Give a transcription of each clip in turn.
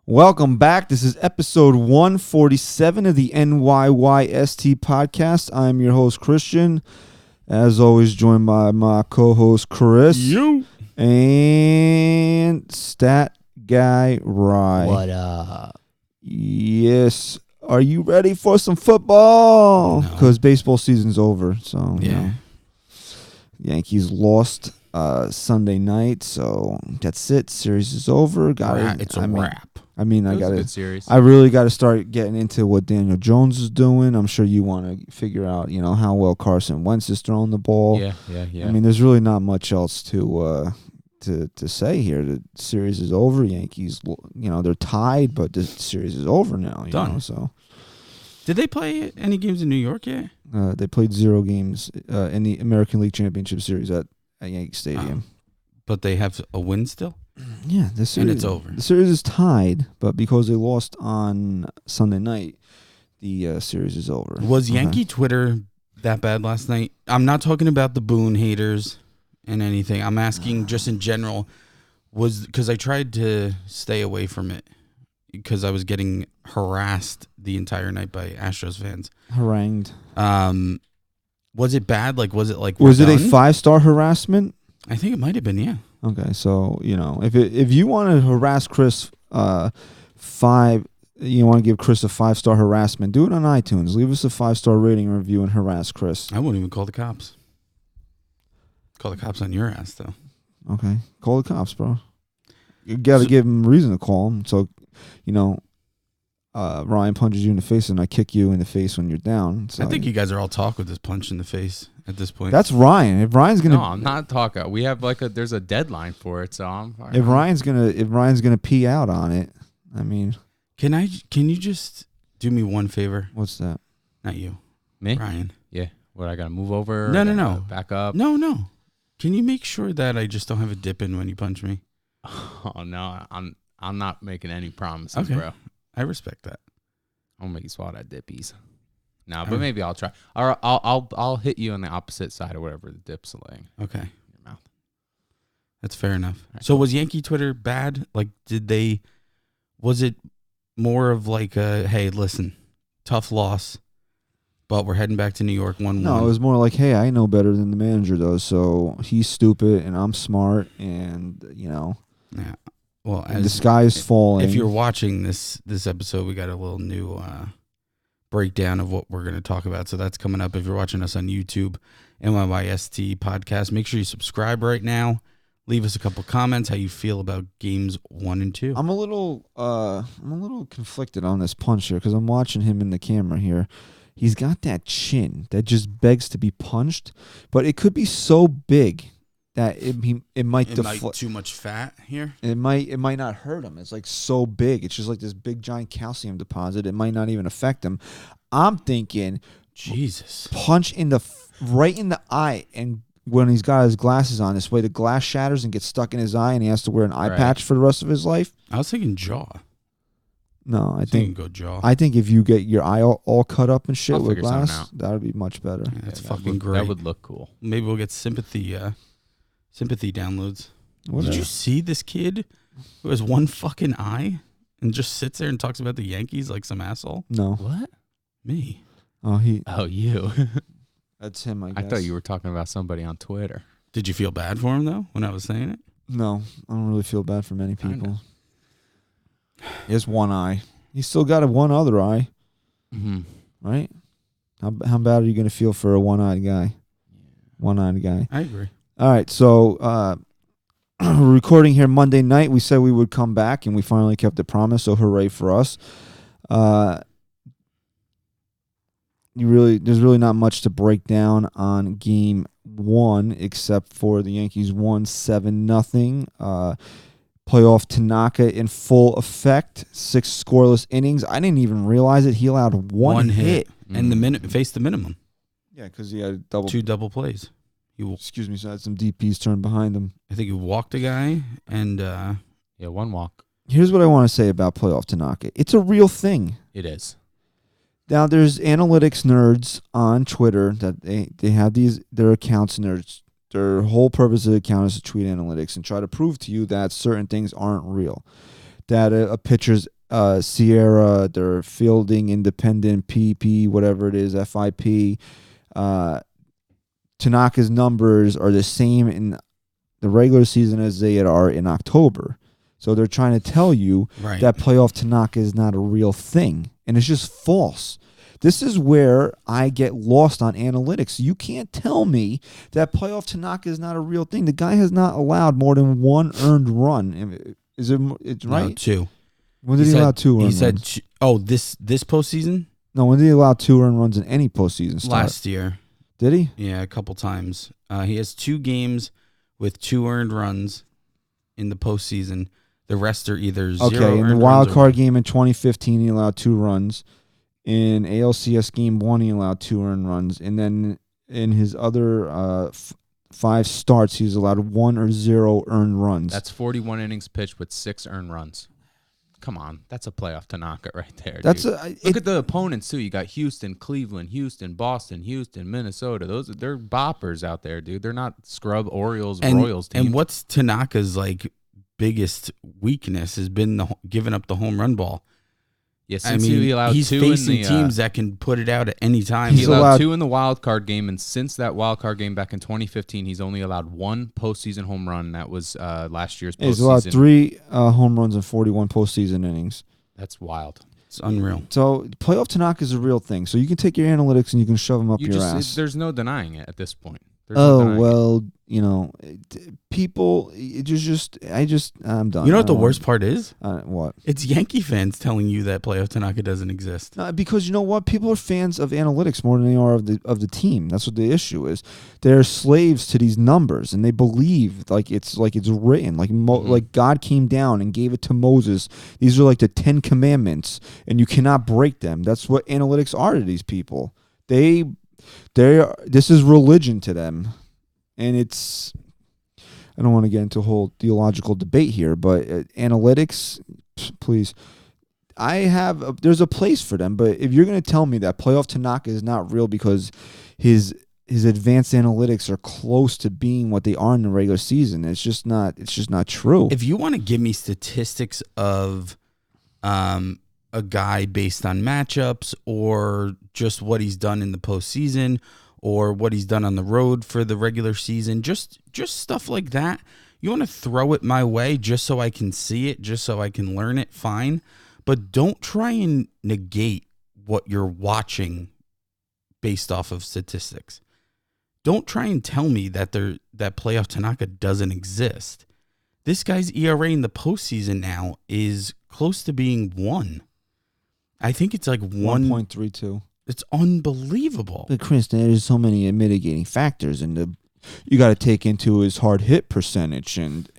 Welcome back. This is episode 147 of the NYYST podcast. I'm your host, Christian. As always, joined by my co-host, Chris. You. And Stat Guy Rye. What up? Yes. Are you ready for some football? Because baseball season's over. So, Yankees lost Sunday night. So, that's it. Series is over. It's a wrap. I mean, It was a good series. I really got to start getting into what Daniel Jones is doing. I'm sure you want to figure out, how well Carson Wentz is throwing the ball. Yeah. I mean, there's really not much else to say here. The series is over. Yankees, they're tied, but the series is over now. Done. So, did they play any games in New York yet? they played 0 games in the American League Championship Series at Yankee Stadium. But they have a win still? Yeah, the series, and it's over. The series is tied, but because they lost on Sunday night, the series is over. Was Yankee Twitter that bad last night? I'm not talking about the Boone haters and anything. I'm asking just in general. Because I tried to stay away from it because I was getting harassed the entire night by Astros fans. Harangued. Was it bad? Was it Was it a 5-star harassment? I think it might have been, yeah. Okay, so if you want to harass Chris, you want to give Chris a 5-star harassment, do it on iTunes. Leave us a 5-star rating and review and harass Chris. I wouldn't even call the cops. Call the cops on your ass, though. Okay, call the cops, bro. You got to give them a reason to call them. So, Ryan punches you in the face and I kick you in the face when you're down. So I think you guys are all talk with this punch in the face at this point. That's Ryan. If Ryan's gonna, No, I'm not talking. We have there's a deadline for it, so I'm. If Ryan's gonna pee out on it, I mean, can you just do me one favor? What's that? Not you, Me? Ryan. Yeah. What, I gotta move over? No. Back up. No. Can you make sure that I just don't have a dip in when you punch me? Oh no, I'm not making any promises, Okay. bro. I respect that. I'll make you swallow that dippies. No, but maybe I'll try. Or I'll hit you on the opposite side or whatever the dip's laying. Okay. In your mouth. That's fair enough. Right. So was Yankee Twitter bad? Was it more of hey, listen, tough loss, but we're heading back to New York 1-1? No, it was more like, hey, I know better than the manager does, so he's stupid and I'm smart, and Yeah. Well, and the sky is falling. If you're watching this episode, we got a little new breakdown of what we're going to talk about. So that's coming up. If you're watching us on YouTube, NYYST podcast, make sure you subscribe right now. Leave us a couple comments how you feel about games 1 and 2. I'm a little conflicted on this punch here because I'm watching him in the camera here. He's got that chin that just begs to be punched, but it could be so big that it might deflect. Too much fat here. It might not hurt him. It's so big. It's just like this big giant calcium deposit. It might not even affect him. I'm thinking, Jesus, punch right in the eye, and when he's got his glasses on, this way the glass shatters and gets stuck in his eye, and he has to wear an eye patch for the rest of his life. I was thinking jaw. No, I think go jaw. I think if you get your eye all cut up and shit I'll with figure something glass, out. that would be much better. Yeah, that's Yeah, fucking great. That would look cool. Maybe we'll get sympathy downloads. Whatever. Did you see this kid who has one fucking eye and just sits there and talks about the Yankees like some asshole? No. What? Me. Oh, you. that's him, I guess. I thought you were talking about somebody on Twitter. Did you feel bad for him, though, when I was saying it? No, I don't really feel bad for many Kinda. people. He has one eye. He's still got one other eye, Mm-hmm. right? How bad are you going to feel for a one-eyed guy? One-eyed guy. I agree. All right, so we're recording here Monday night. We said we would come back, and we finally kept the promise, so hooray for us. There's really not much to break down on Game 1, except for the Yankees won 7-0. Playoff Tanaka in full effect. 6 scoreless innings. I didn't even realize it. He allowed one hit. And faced the minimum. Yeah, because he had 2 double plays. Excuse me, so I had some DPs turned behind him. I think he walked a guy and one walk. Here's what I want to say about Playoff Tanaka. It's a real thing. It is. Now, there's analytics nerds on Twitter that they have their accounts, and their whole purpose of the account is to tweet analytics and try to prove to you that certain things aren't real. that a pitcher's Sierra, their fielding independent, PP, whatever it is, FIP, Tanaka's numbers are the same in the regular season as they are in October. So they're trying to tell you that playoff Tanaka is not a real thing. And it's just false. This is where I get lost on analytics. You can't tell me that playoff Tanaka is not a real thing. The guy has not allowed more than one earned run. Is it? It's right. No, 2. When did he allow 2 earned runs? He said, this postseason? No, when did he allow 2 earned runs in any postseason start? Last year. Did he? Yeah, a couple times. He has 2 games with 2 earned runs in the postseason. The rest are either 0 Okay, in the earned wild runs card game in 2015, he allowed 2 runs. In ALCS Game 1, he allowed 2 earned runs. And then in his other 5 starts, he's allowed 1 or 0 earned runs. That's 41 innings pitched with 6 earned runs. Come on, that's a playoff Tanaka right there. That's dude. Look at the opponents too. You got Houston, Cleveland, Houston, Boston, Houston, Minnesota. They're boppers out there, dude. They're not scrub Orioles, Royals teams. And what's Tanaka's biggest weakness has been giving up the home run ball. Yeah, since he allowed he's 2 facing in the, teams that can put it out at any time. He allowed 2 in the wild card game, and since that wild card game back in 2015, he's only allowed 1 postseason home run. And that was last year's postseason. He's allowed 3 home runs in 41 postseason innings. That's wild. It's unreal. So playoff Tanaka is a real thing. So you can take your analytics and you can shove them up your ass. There's no denying it at this point. People, I'm done. You know what the worst part is? What? It's Yankee fans telling you that playoff Tanaka doesn't exist. Because you know what? People are fans of analytics more than they are of the team. That's what the issue is. They're slaves to these numbers, and they believe it's written. Like God came down and gave it to Moses. These are like the 10 commandments, and you cannot break them. That's what analytics are to these people. This is religion to them, and it's. I don't want to get into a whole theological debate here, but analytics, please. There's a place for them, but if you're going to tell me that playoff Tanaka is not real because his advanced analytics are close to being what they are in the regular season, it's just not true. If you want to give me statistics of a guy based on matchups or just what he's done in the postseason or what he's done on the road for the regular season, just stuff like that. You want to throw it my way just so I can see it, just so I can learn it, fine. But don't try and negate what you're watching based off of statistics. Don't try and tell me that playoff Tanaka doesn't exist. This guy's ERA in the postseason now is close to being 1. I think it's like 1.32. It's unbelievable. But Chris, there's so many mitigating factors, and you got to take into his hard hit percentage, and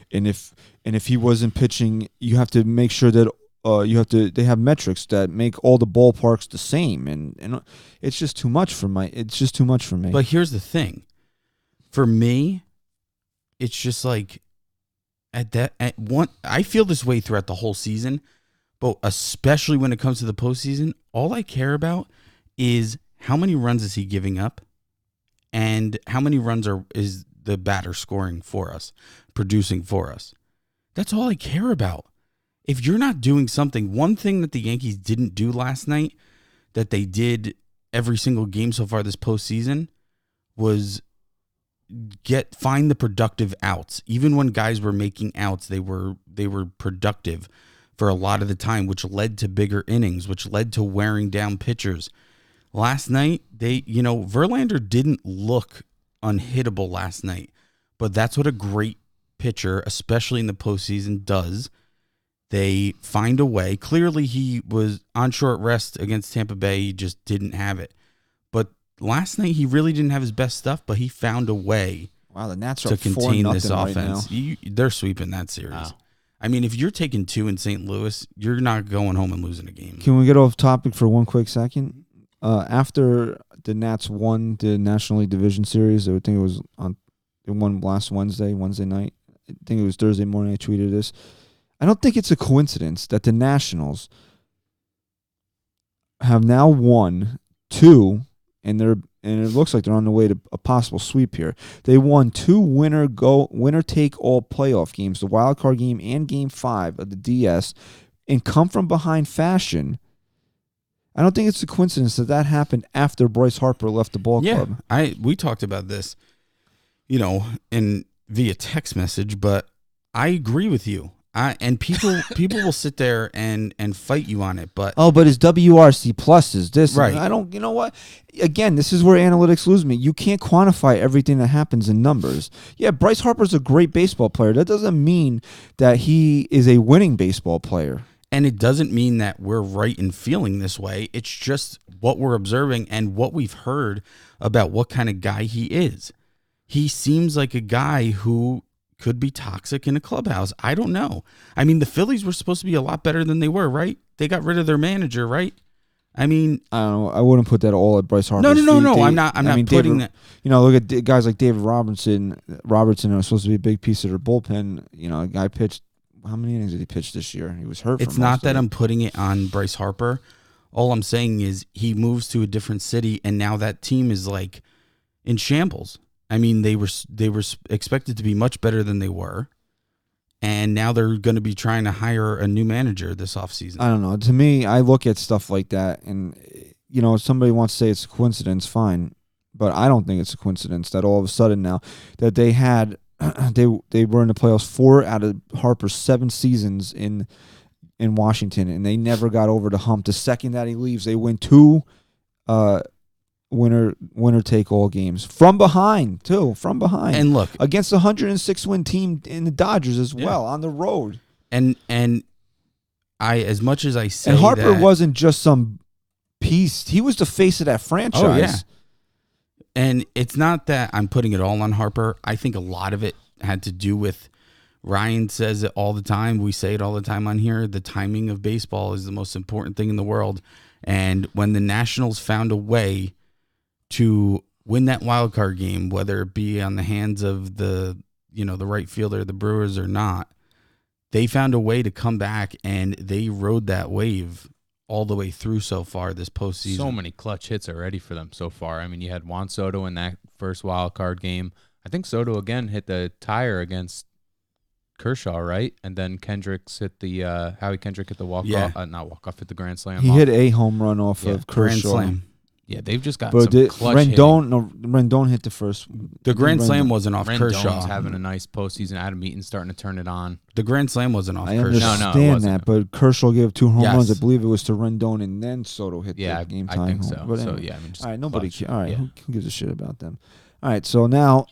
if he wasn't pitching, you have to make sure that they have metrics that make all the ballparks the same, and it's just too much for me. But here's the thing, for me, it's just like I feel this way throughout the whole season. But especially when it comes to the postseason, all I care about is how many runs is he giving up and how many runs is the batter scoring for us, producing for us. That's all I care about. If you're not doing something, one thing that the Yankees didn't do last night that they did every single game so far this postseason was find the productive outs. Even when guys were making outs, they were productive for a lot of the time, which led to bigger innings, which led to wearing down pitchers. Last night, Verlander didn't look unhittable last night, but that's what a great pitcher, especially in the postseason, does. They find a way. Clearly, he was on short rest against Tampa Bay. He just didn't have it. But last night, he really didn't have his best stuff, but he found a way the Nats to contain this right offense. Now. They're sweeping that series. Wow. I mean, if you're taking 2 in St. Louis, you're not going home and losing a game. Can we get off topic for one quick second? After the Nats won the National League Division Series, I think it won last Wednesday night. I think it was Thursday morning I tweeted this. I don't think it's a coincidence that the Nationals have now won 2, and and it looks like they're on the way to a possible sweep here. They won 2 winner-take-all playoff games, the wild card game and Game 5 of the DS, in come-from-behind fashion. I don't think it's a coincidence that happened after Bryce Harper left the ball club. We talked about this, in via text message, but I agree with you. And people will sit there and fight you on it, but his WRC plus is this, right? I don't. You know what? Again, this is where analytics lose me. You can't quantify everything that happens in numbers. Yeah, Bryce Harper's a great baseball player. That doesn't mean that he is a winning baseball player. And it doesn't mean that we're right in feeling this way. It's just what we're observing and what we've heard about what kind of guy he is. He seems like a guy who could be toxic in a clubhouse. I don't know. I mean, the Phillies were supposed to be a lot better than they were, right? They got rid of their manager, right? I mean, I don't know. I wouldn't put that all at Bryce Harper. No. I'm not putting that. Look at guys like David Robertson. Robertson was supposed to be a big piece of their bullpen. A guy pitched. How many innings did he pitch this year? He was hurt. It's not that I'm putting it on Bryce Harper. All I'm saying is he moves to a different city, and now that team is like in shambles. I mean, they were expected to be much better than they were, and now they're going to be trying to hire a new manager this offseason. I don't know. To me, I look at stuff like that, and if somebody wants to say it's a coincidence, fine, but I don't think it's a coincidence that all of a sudden now that they had. They were in the playoffs 4 out of Harper's 7 seasons in Washington, and they never got over the hump. The second that he leaves, they win 2 winner take all games from behind too. From behind, and look against a 106 win team in the Dodgers as well on the road. And I, as much as I say, and Harper wasn't just some piece; he was the face of that franchise. Oh yeah. And it's not that I'm putting it all on Harper. I think a lot of it had to do with Ryan says it all the time. We say it all the time on here. The timing of baseball is the most important thing in the world. And when the Nationals found a way to win that wild card game, whether it be on the hands of the right fielder, the Brewers or not, they found a way to come back and they rode that wave all the way through so far this postseason. So many clutch hits already for them so far. I mean, you had Juan Soto in that first wild card game. I think Soto again hit the tire against Kershaw, right? And then Kendricks hit the Howie Kendrick hit the walk off, not walk off, hit the grand slam. He hit a home run off of Kershaw. Grand slam. Yeah, they've just got some clutch Rendon hit the first. The grand slam wasn't off Kershaw. Rendon's having a nice postseason. Adam Eaton's starting to turn it on. The grand slam wasn't off Kershaw. I understand that, but Kershaw gave 2 home runs. I believe it was to Rendon, and then Soto hit the game time. I think so. home. But anyway. So yeah, I mean, just all right, nobody. All right, yeah. who gives a shit about them? All right, so now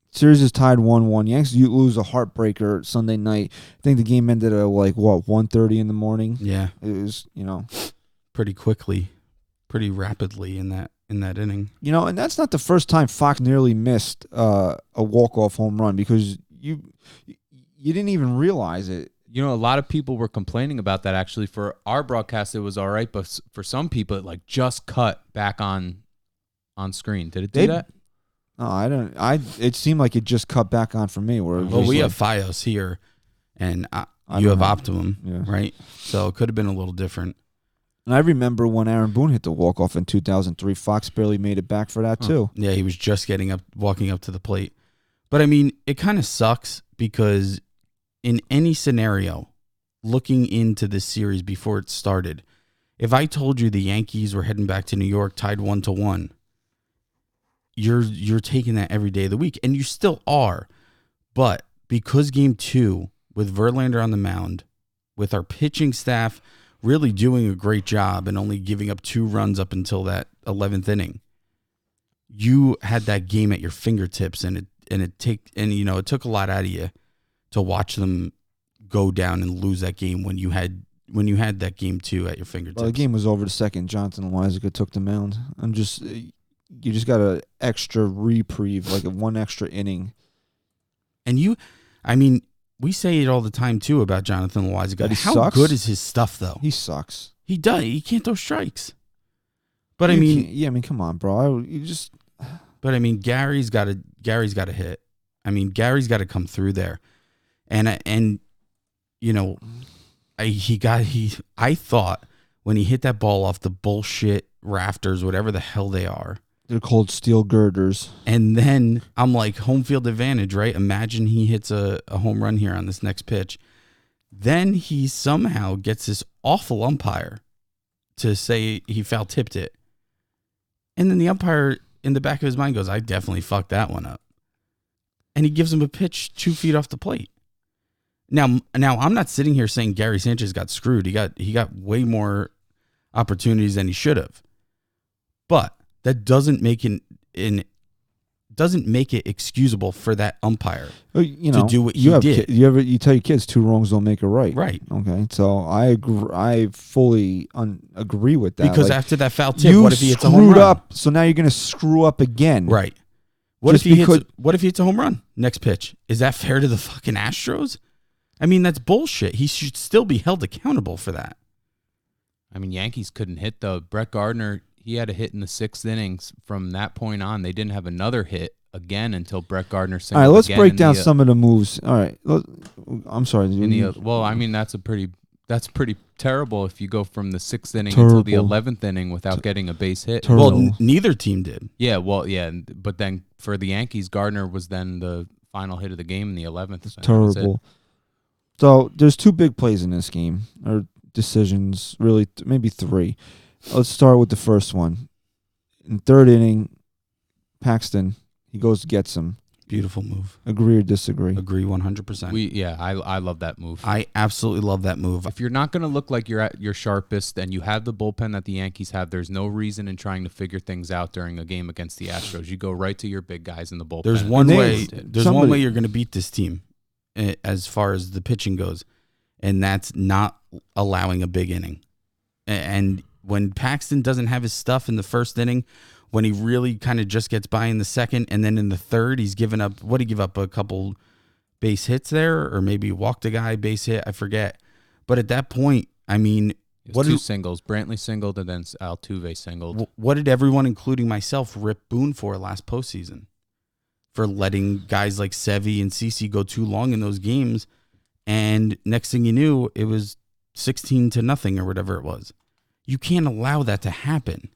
series is tied 1-1. Yankees lose a heartbreaker Sunday night. I think the game ended at 1:30 in the morning. Yeah, it was pretty quickly, pretty rapidly in that inning. And that's not the first time Fox nearly missed a walk-off home run because you didn't even realize it. A lot of people were complaining about that. Actually, for our broadcast, it was all right, but for some people, it just cut back on screen. Did it do that? No, I don't. It seemed like it just cut back on for me. We have FiOS here, and you have Optimum, right? So it could have been a little different. And I remember when Aaron Boone hit the walk-off in 2003, Fox barely made it back for that, too. Yeah, he was just walking up to the plate. But, I mean, it kind of sucks because in any scenario, looking into this series before it started, if I told you the Yankees were heading back to New York tied 1-1, you're taking that every day of the week, and you still are. But because Game 2, with Verlander on the mound, with our pitching staff really doing a great job and only giving up 2 runs up until that 11th inning, you had that game at your fingertips, and it took a lot out of you to watch them go down and lose that game when you had that Game 2 at your fingertips. Well, the game was over the second Jonathan Loáisiga took the mound. You just got an extra reprieve, like one extra inning. And we say it all the time, too, about Jonathan Loáisiga. How sucks? good is his stuff, though? He sucks. He does. He can't throw strikes. But, come on, bro. But, Gary's got to hit. Gary's got to come through there. I thought when he hit that ball off the bullshit rafters, whatever the hell they are, They're called steel girders. And then I'm like, home field advantage, right? Imagine he hits a home run here on this next pitch. Then he somehow gets this awful umpire to say he foul tipped it. And then the umpire in the back of his mind goes, I definitely fucked that one up. And he gives him a pitch 2 feet off the plate. Now I'm not sitting here saying Gary Sanchez got screwed. He got way more opportunities than he should have. But that doesn't make it excusable for that umpire to do what he did. You tell your kids 2 wrongs don't make a right. Right. Okay. So I agree, I fully agree with that. Because after that foul tip, what if he hits a home run? You screwed up, so now you're going to screw up again. Right. What if he hits a home run next pitch? Is that fair to the fucking Astros? I mean, that's bullshit. He should still be held accountable for that. I mean, Yankees couldn't hit though. Brett Gardner, he had a hit in the 6th innings. From that point on, they didn't have another hit again until Brett Gardner singled. All right, let's break down some of the moves. All right, I'm sorry. Well, I mean, that's pretty terrible if you go from the 6th inning until the 11th inning without getting a base hit. Terrible. Well, neither team did. Yeah, but then for the Yankees, Gardner was then the final hit of the game in the 11th. So terrible. So there's 2 big plays in this game, or decisions, really, maybe 3. Let's start with the first one. In 3rd inning, Paxton, he goes to get him. Beautiful move. Agree or disagree? Agree 100%. I love that move. I absolutely love that move. If you're not going to look like you're at your sharpest and you have the bullpen that the Yankees have, there's no reason in trying to figure things out during a game against the Astros. You go right to your big guys in the bullpen. There's one way. There's one way you're going to beat this team, as far as the pitching goes, and that's not allowing a big inning. And when Paxton doesn't have his stuff in the 1st inning, when he really kind of just gets by in the 2nd, and then in the 3rd, he's given up, what did he give up, a couple base hits there, or maybe walked a guy, base hit, I forget. But at that point, I mean, what 2 singles, Brantley singled and then Altuve singled. What did everyone, including myself, rip Boone for last postseason? For letting guys like Sevy and CeCe go too long in those games, and next thing you knew, it was 16-0 or whatever it was. You can't allow that to happen.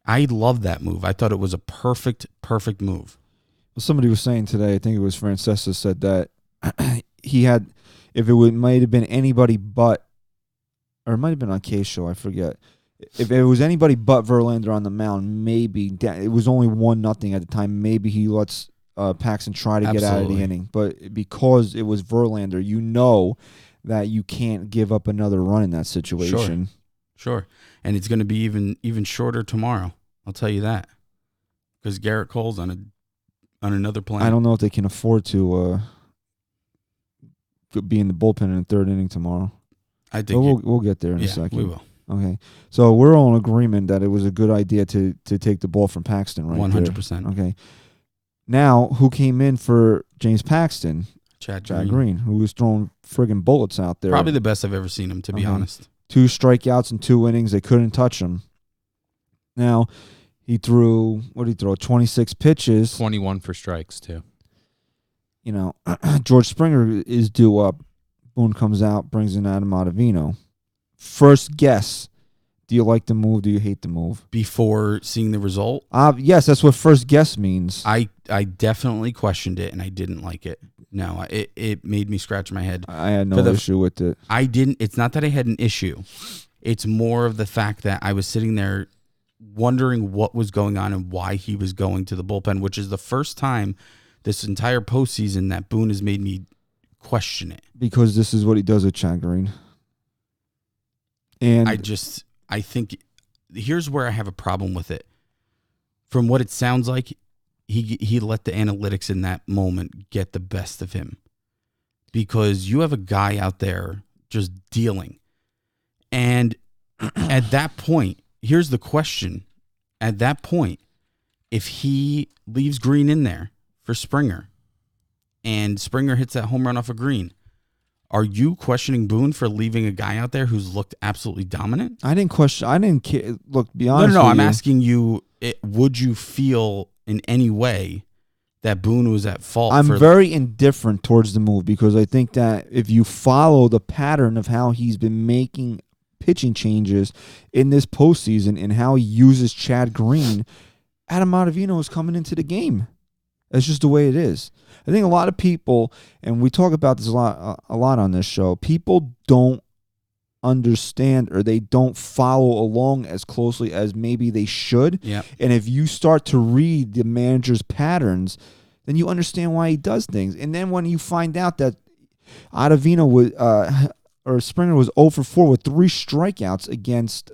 I love that move. I thought it was a perfect move. Well, somebody was saying today, I think it was Francesa, said that he had, if it might have been anybody but, or it might have been on K's show, I forget. If it was anybody but Verlander on the mound, maybe it was only 1-0 at the time. Maybe he lets Paxton try to get out of the inning. But because it was Verlander, you know that you can't give up another run in that situation. Sure. And it's going to be even shorter tomorrow. I'll tell you that. Because Garrett Cole's on another planet. I don't know if they can afford to be in the bullpen in the 3rd inning tomorrow. I think we'll get there in a second. We will. Okay. So we're all in agreement that it was a good idea to take the ball from Paxton, right? 100%. Okay. Now, who came in for James Paxton? Chad Green, who was throwing friggin' bullets out there. Probably the best I've ever seen him, to be honest. 2 strikeouts in 2 innings. They couldn't touch him. Now, he threw, 26 pitches. 21 for strikes, too. You know, George Springer is due up. Boone comes out, brings in Adam Ottavino. First guess, do you like the move? Do you hate the move? Before seeing the result? Yes, that's what first guess means. I definitely questioned it, and I didn't like it. No, it made me scratch my head. I had no issue with it. It's not that I had an issue. It's more of the fact that I was sitting there wondering what was going on and why he was going to the bullpen, which is the first time this entire postseason that Boone has made me question it. Because this is what he does with Chad Green. And I think here's where I have a problem with it. From what it sounds like, he let the analytics in that moment get the best of him. Because you have a guy out there just dealing. And at that point, here's the question. At that point, if he leaves Green in there for Springer and Springer hits that home run off of Green, are you questioning Boone for leaving a guy out there who's looked absolutely dominant? I didn't question. I didn't care. Look, be honest. No. I'm asking you. Would you feel in any way that Boone was at fault? I'm very indifferent towards the move because I think that if you follow the pattern of how he's been making pitching changes in this postseason and how he uses Chad Green, Adam Ottavino is coming into the game. That's just the way it is. I think a lot of people, and we talk about this a lot on this show, people don't understand or they don't follow along as closely as maybe they should. Yeah. And if you start to read the manager's patterns, then you understand why he does things. And then when you find out that Ottavino was, or Springer was 0 for 4 with 3 strikeouts against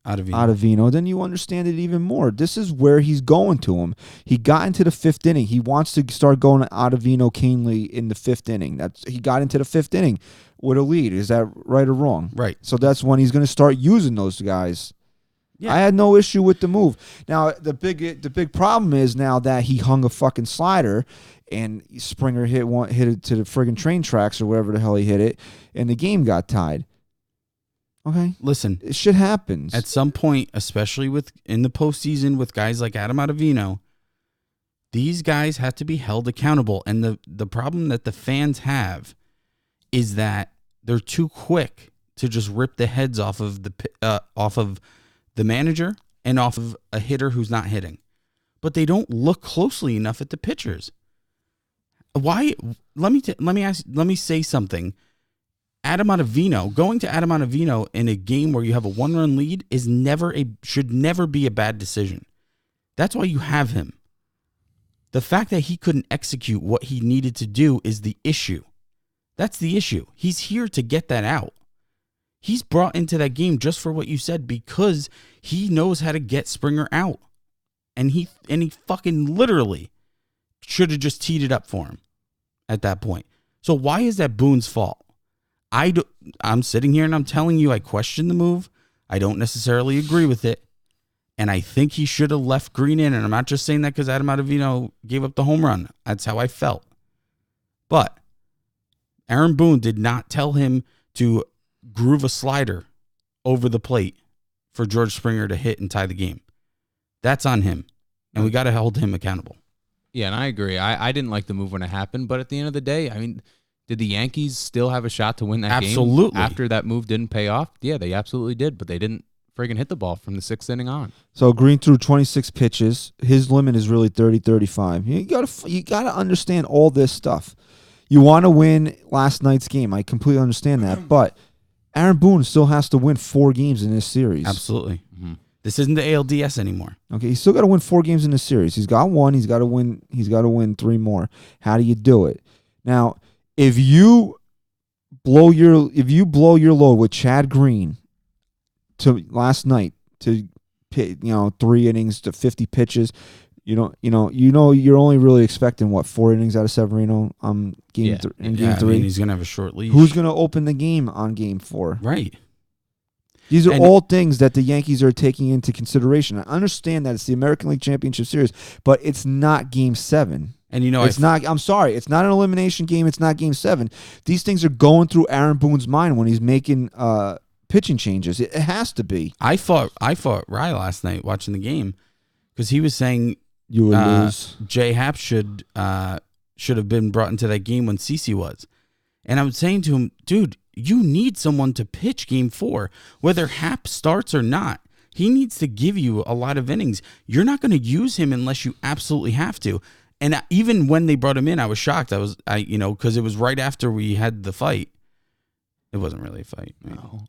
Ottavino, then you understand it even more. This is where he's going to him. He got into the 5th inning. He wants to start going to Ottavino Canely in the 5th inning. He got into the 5th inning with a lead. Is that right or wrong? Right. So that's when he's going to start using those guys. Yeah. I had no issue with the move. Now the big problem is now that he hung a fucking slider and Springer hit it to the friggin' train tracks or wherever the hell he hit it, and the game got tied. Okay. Listen, shit happens. At some point, especially in the postseason with guys like Adam Ottavino, these guys have to be held accountable. And the problem that the fans have is that they're too quick to just rip the heads off of the manager and off of a hitter who's not hitting. But they don't look closely enough at the pitchers. Why? Let me say something. Adam Ottavino, going to Adam Ottavino in a game where you have a 1-run lead should never be a bad decision. That's why you have him. The fact that he couldn't execute what he needed to do is the issue. That's the issue. He's here to get that out. He's brought into that game just for what you said because he knows how to get Springer out. And he fucking literally should have just teed it up for him at that point. So why is that Boone's fault? I'm sitting here and I'm telling you I question the move. I don't necessarily agree with it. And I think he should have left Green in. And I'm not just saying that because Adam Ottavino gave up the home run. That's how I felt. But Aaron Boone did not tell him to groove a slider over the plate for George Springer to hit and tie the game. That's on him. And we got to hold him accountable. Yeah, and I agree. I didn't like the move when it happened. But at the end of the day, I mean, did the Yankees still have a shot to win that game? Absolutely. After that move didn't pay off? Yeah, they absolutely did, but they didn't friggin' hit the ball from the 6th inning on. So Green threw 26 pitches. His limit is really 30-35. You gotta understand all this stuff. You want to win last night's game. I completely understand that, but Aaron Boone still has to win 4 games in this series. Absolutely. Mm-hmm. This isn't the ALDS anymore. Okay, he's still got to win 4 games in this series. He's got 1. He's got to win 3 more. How do you do it? Now, if you blow your load with Chad Green to last night to 3 innings to 50 pitches, you're only really expecting 4 innings out of Severino game 3. I mean, he's gonna have a short leash. Who's gonna open the game on game 4? Right. These are all things that the Yankees are taking into consideration. I understand that it's the American League Championship Series, but it's not game 7. And it's not. I'm sorry, it's not an elimination game. It's not game 7. These things are going through Aaron Boone's mind when he's making pitching changes. It has to be. I fought Rye last night watching the game because he was saying you would lose. Jay Happ should have been brought into that game when CeCe was, and I was saying to him, dude, you need someone to pitch game 4, whether Happ starts or not. He needs to give you a lot of innings. You're not going to use him unless you absolutely have to. And even when they brought him in, I was shocked. Because it was right after we had the fight. It wasn't really a fight. No.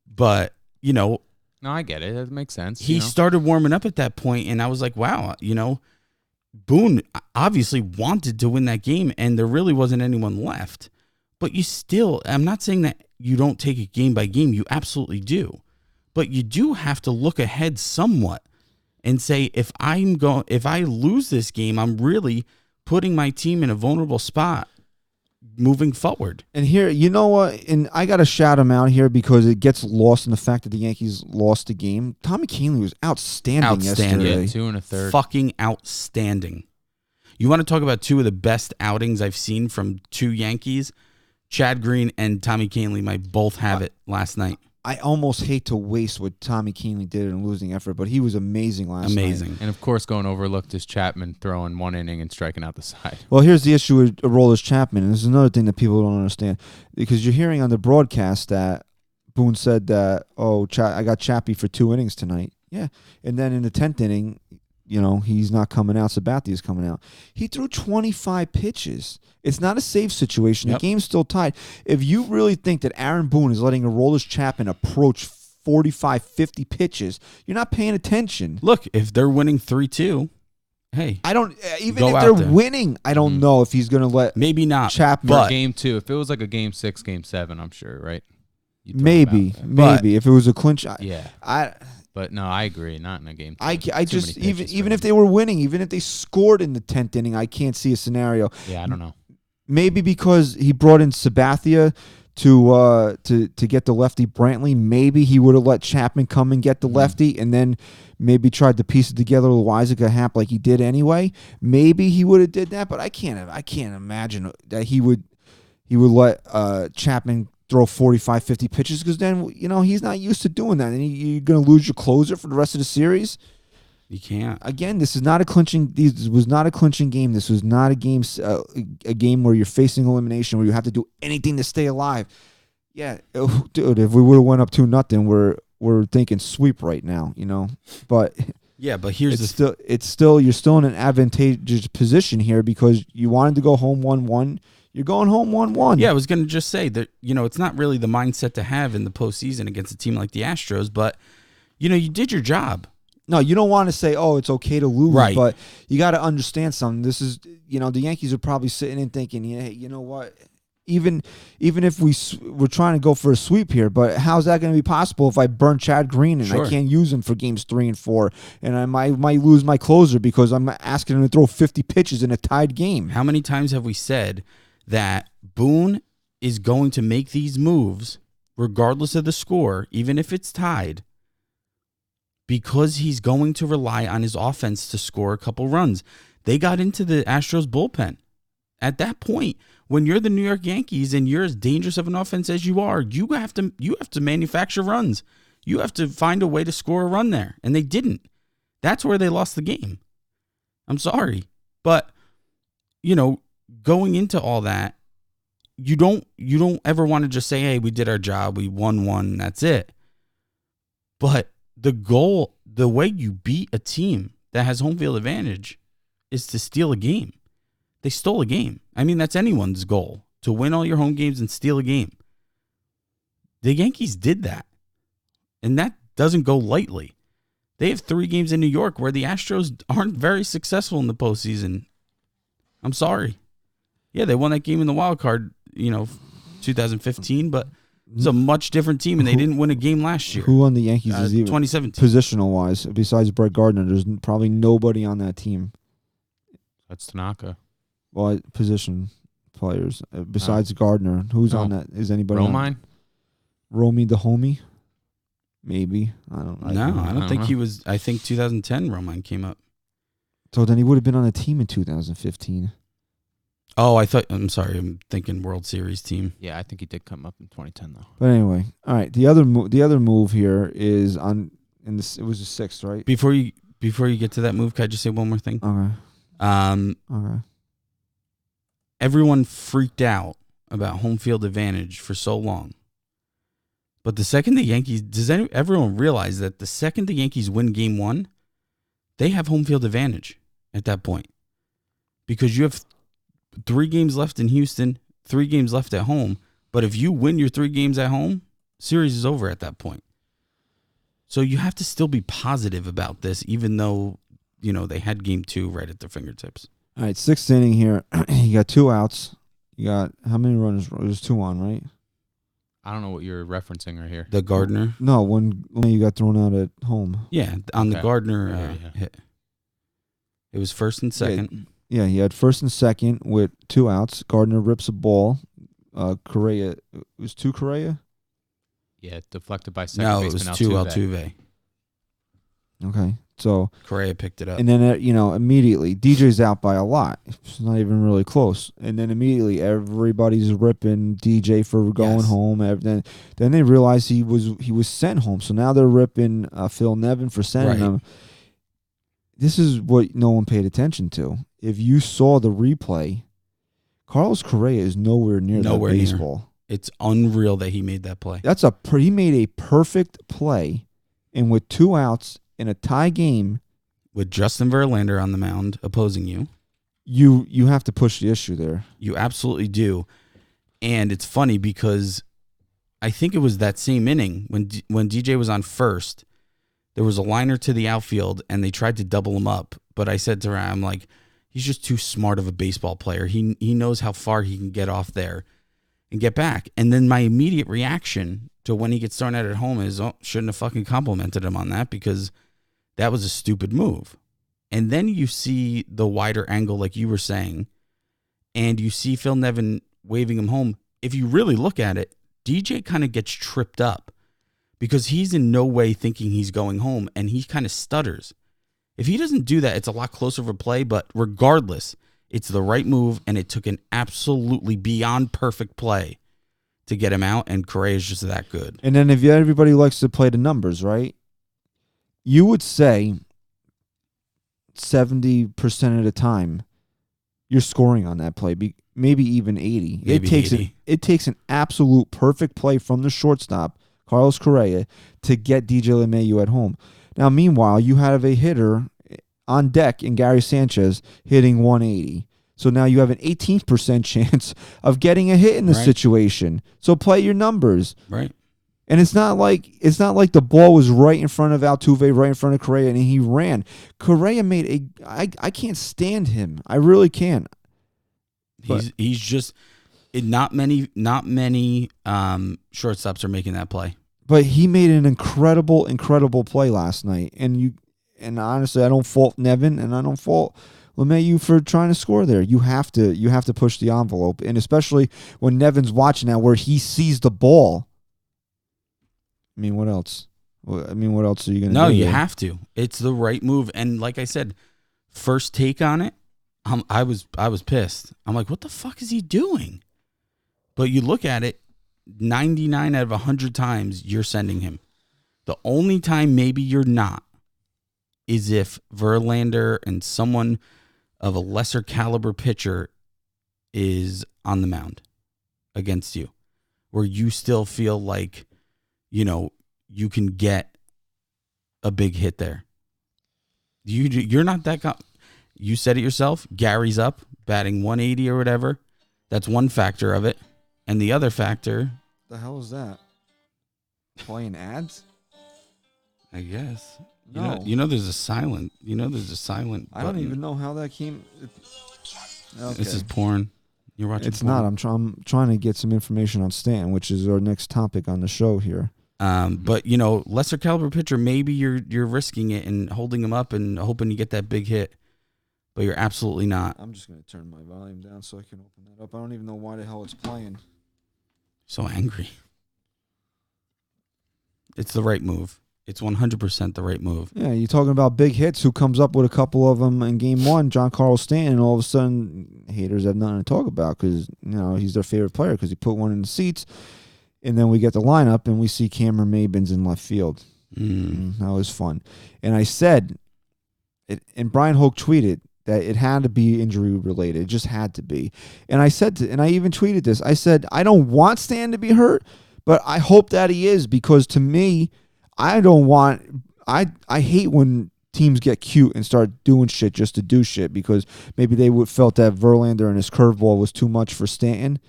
But No, I get it. That makes sense. He started warming up at that point, and I was like, wow, Boone obviously wanted to win that game, and there really wasn't anyone left. But I'm not saying that you don't take it game by game. You absolutely do. But you do have to look ahead somewhat and say, if I lose this game, I'm really putting my team in a vulnerable spot moving forward. And here, you know what? And I got to shout him out here because it gets lost in the fact that the Yankees lost the game. Tommy Kahnle was outstanding yesterday. Yeah, 2 1/3. Fucking outstanding. You want to talk about 2 of the best outings I've seen from 2 Yankees? Chad Green and Tommy Kahnle might both have it last night. I almost hate to waste what Tommy Kahnle did in a losing effort, but he was amazing last night. Amazing. And, of course, going overlooked is Chapman throwing 1 inning and striking out the side. Well, here's the issue with Aroldis Chapman, and this is another thing that people don't understand, because you're hearing on the broadcast that Boone said that, I got Chappie for 2 innings tonight. Yeah, and then in the 10th inning, he's not coming out. Sabathia's coming out. He threw 25 pitches. It's not a safe situation. Yep. The game's still tied. If you really think that Aaron Boone is letting Aroldis Chapman approach 45, 50 pitches, you're not paying attention. Look, if they're winning 3-2, hey, I don't even go if they're out there. winning. I don't know if he's going to let maybe not Chapman. For but game 2, if it was like a game 6, game 7, I'm sure, right? You'd throw him Maybe out there. But- if it was a clinch. Yeah. But no, I agree. Not in a game. I Too just many pitches even for if him. they were winning, even if they scored in the 10th inning, I can't see a scenario. Yeah, I don't know. Maybe because he brought in Sabathia to get the lefty Brantley. Maybe he would have let Chapman come and get the lefty, and then maybe tried to piece it together with Weisiger Happ like he did anyway. Maybe he would have did that, but I can't imagine that he would let Chapman throw 45, 50 pitches, because then he's not used to doing that, and you're going to lose your closer for the rest of the series. you can't. Again, this is not a clinching. This was not a clinching game. This was not a game. A game where you're facing elimination, where you have to do anything to stay alive. Yeah, dude. If we would have went up 2-0, we're thinking sweep right now. But Yeah, but here's it's still you're still in an advantageous position here because you wanted to go home 1-1. You're going home 1-1. Yeah, I was going to just say that, it's not really the mindset to have in the postseason against a team like the Astros, but, you did your job. No, you don't want to say, oh, it's okay to lose, Right. but you got to understand something. This is, the Yankees are probably sitting and thinking, yeah, you know what? Even if we're trying to go for a sweep here, but how's that going to be possible if I burn Chad Green and Sure. I can't use him for games 3 and 4, and I might lose my closer because I'm asking him to throw 50 pitches in a tied game? How many times have we said that Boone is going to make these moves regardless of the score, even if it's tied, because he's going to rely on his offense to score a couple runs? They got into the Astros bullpen. At that point, when you're the New York Yankees and you're as dangerous of an offense as you are, you have to manufacture runs. You have to find a way to score a run there, and they didn't. That's where they lost the game. I'm sorry, but going into all that, you don't ever want to just say, "Hey, we did our job. We won one. That's it." But the goal, the way you beat a team that has home field advantage, is to steal a game. They stole a game. I mean, that's anyone's goal, to win all your home games and steal a game. The Yankees did that, and that doesn't go lightly. They have 3 games in New York where the Astros aren't very successful in the postseason. I'm sorry. Yeah, they won that game in the wild card, 2015, but it's a much different team, and they didn't win a game last year. Who on the Yankees is even 2017. positional wise besides Brett Gardner? There's probably nobody on that team. That's Tanaka. Well, position players besides Gardner. Who's on that? Is anybody on? Romine? Romy the homie? Maybe. I don't know. I don't think he was. I think 2010 Romine came up. So then he would have been on a team in 2015. Oh, I'm sorry. I'm thinking World Series team. Yeah, I think he did come up in 2010 though. But anyway, all right. The other move here is on in this. It was the 6th, right? Before you get to that move, can I just say one more thing? Okay. Okay. Everyone freaked out about home field advantage for so long. But the second the Yankees, everyone realize that the second the Yankees win game 1, they have home field advantage at that point. Because you have 3 games left in Houston, 3 games left at home. But if you win your 3 games at home, series is over at that point. So you have to still be positive about this, even though, they had game 2 right at their fingertips. All right, 6th inning here. You got 2 outs. You got how many runners? There's 2 on, right? I don't know what you're referencing right here. The Gardner? No, when you got thrown out at home. Yeah, on the Gardner Yeah. hit. It was first and second. Yeah, he had 1st and 2nd with 2 outs. Gardner rips a ball. Correa, it was 2 Correa? Yeah, deflected by second No, it baseman was 2 Altuve. Altuve. Okay, so Correa picked it up. and then immediately DJ's out by a lot. It's not even really close. And then immediately everybody's ripping DJ for going Yes. home. Then they realize he was sent home. So now they're ripping Phil Nevin for sending Right. him. This is what no one paid attention to. If you saw the replay, Carlos Correa is nowhere near that baseball. It's unreal that he made that play. He made a perfect play, and with 2 outs in a tie game with Justin Verlander on the mound opposing you, you have to push the issue there. You absolutely do. And it's funny because I think it was that same inning when DJ was on first, there was a liner to the outfield and they tried to double him up. But I said to her, I'm like, he's just too smart of a baseball player. He knows how far he can get off there and get back. And then my immediate reaction to when he gets thrown out at home is, oh, shouldn't have fucking complimented him on that because that was a stupid move. And then you see the wider angle like you were saying, and you see Phil Nevin waving him home. If you really look at it, DJ kind of gets tripped up because he's in no way thinking he's going home, and he kind of stutters. If he doesn't do that, it's a lot closer of a play, but regardless, it's the right move, and it took an absolutely beyond perfect play to get him out, and Correa's just that good. And then if everybody likes to play the numbers, right, you would say 70% of the time you're scoring on that play, maybe even 80. It takes an absolute perfect play from the shortstop, Carlos Correa, to get DJ LeMahieu at home. Now, meanwhile, you have a hitter on deck in Gary Sanchez hitting 180. So now you have an 18% chance of getting a hit in the situation. So play your numbers. Right. And it's not like the ball was right in front of Altuve, right in front of Correa, and he ran. Correa made I can't stand him. I really can't. He's just not many shortstops are making that play. But he made an incredible play last night. And honestly, I don't fault Nevin and I don't fault LeMahieu for trying to score there. You have to push the envelope, and especially when Nevin's watching now where he sees the ball. I mean, what else? What else are you going to do? No, you have to. It's the right move. And like I said, first take on it, I was pissed. I'm like, what the fuck is he doing? But you look at it, 99 out of 100 times you're sending him. The only time maybe you're not is if Verlander and someone of a lesser caliber pitcher is on the mound against you, where you still feel like, you can get a big hit there. You're not that guy. You said it yourself. Gary's up, batting 180 or whatever. That's one factor of it. And the other factor. The hell is that? Playing ads? I guess. No. There's a silent. Button. I don't even know how that came. Okay. This is porn. You're watching. It's porn. not. I'm trying to get some information on Stanton, which is our next topic on the show here. But lesser caliber pitcher, maybe you're risking it and holding him up and hoping you get that big hit, but you're absolutely not. I'm just gonna turn my volume down so I can open that up. I don't even know why the hell it's playing. So angry. It's the right move. It's 100% the right move. Yeah, you're talking about big hits. Who comes up with a couple of them in Game 1? Giancarlo Stanton, and all of a sudden, haters have nothing to talk about because he's their favorite player because he put one in the seats. And then we get the lineup, and we see Cameron Maybins in left field. That was fun. And I said, and Brian Hoke tweeted that it had to be injury related. It just had to be. And I said, and I even tweeted this. I said, I don't want Stan to be hurt, but I hope that he is because to me, I hate when teams get cute and start doing shit just to do shit because maybe they felt that Verlander and his curveball was too much for Stanton,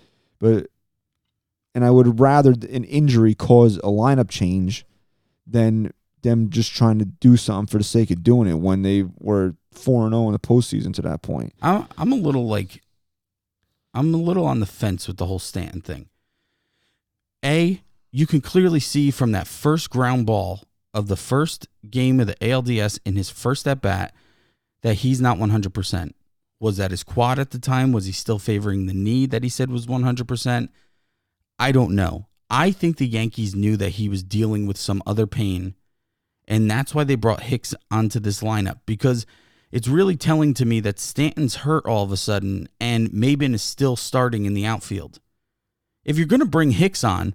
and I would rather an injury cause a lineup change than them just trying to do something for the sake of doing it when they were 4-0 in the postseason to that point. I'm a little on the fence with the whole Stanton thing. You can clearly see from that first ground ball of the first game of the ALDS in his first at-bat that he's not 100%. Was that his quad at the time? Was he still favoring the knee that he said was 100%? I don't know. I think the Yankees knew that he was dealing with some other pain, and that's why they brought Hicks onto this lineup, because it's really telling to me that Stanton's hurt all of a sudden, and Maybin is still starting in the outfield. If you're going to bring Hicks on,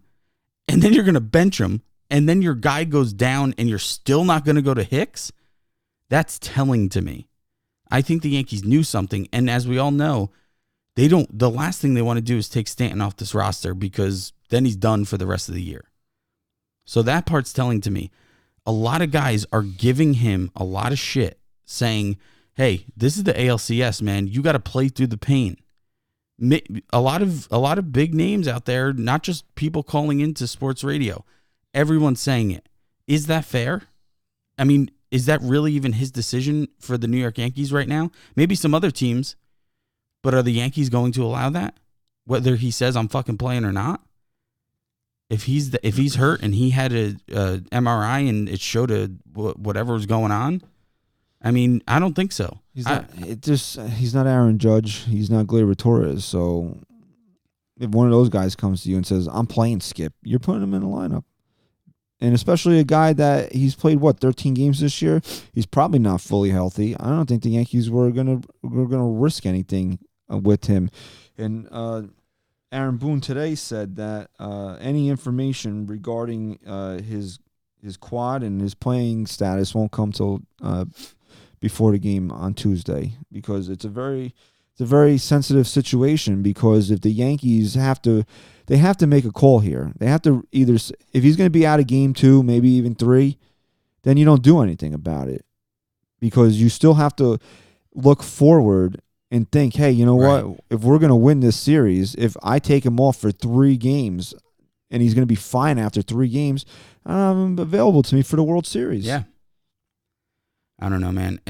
and then you're going to bench him, and then your guy goes down, and you're still not going to go to Hicks, that's telling to me. I think the Yankees knew something, and as we all know, the last thing they want to do is take Stanton off this roster because then he's done for the rest of the year. So that part's telling to me. a lot of guys are giving him a lot of shit, saying, "Hey, this is the ALCS, man. You got to play through the pain." A lot of big names out there, not just people calling into sports radio. Everyone's saying it. Is that fair? I mean, is that really even his decision for the New York Yankees right now? Maybe some other teams, but are the Yankees going to allow that? Whether he says I'm fucking playing or not? If he's hurt and he had a MRI and it showed whatever was going on, I mean, I don't think so. He's not Aaron Judge. He's not Gleyber Torres. So if one of those guys comes to you and says, "I'm playing Skip," you're putting him in the lineup. And especially a guy that he's played 13 games this year. He's probably not fully healthy. I don't think the Yankees were gonna risk anything with him. And Aaron Boone today said that any information regarding his quad and his playing status won't come till before the game on Tuesday, because it's a very sensitive situation. Because if the Yankees have to make a call here. They have to either, if he's going to be out of game 2, maybe even 3, then you don't do anything about it, because you still have to look forward and think, hey, you know what? If we're going to win this series, if I take him off for 3 games and he's going to be fine after 3 games, available to me for the World Series. Yeah. I don't know, man.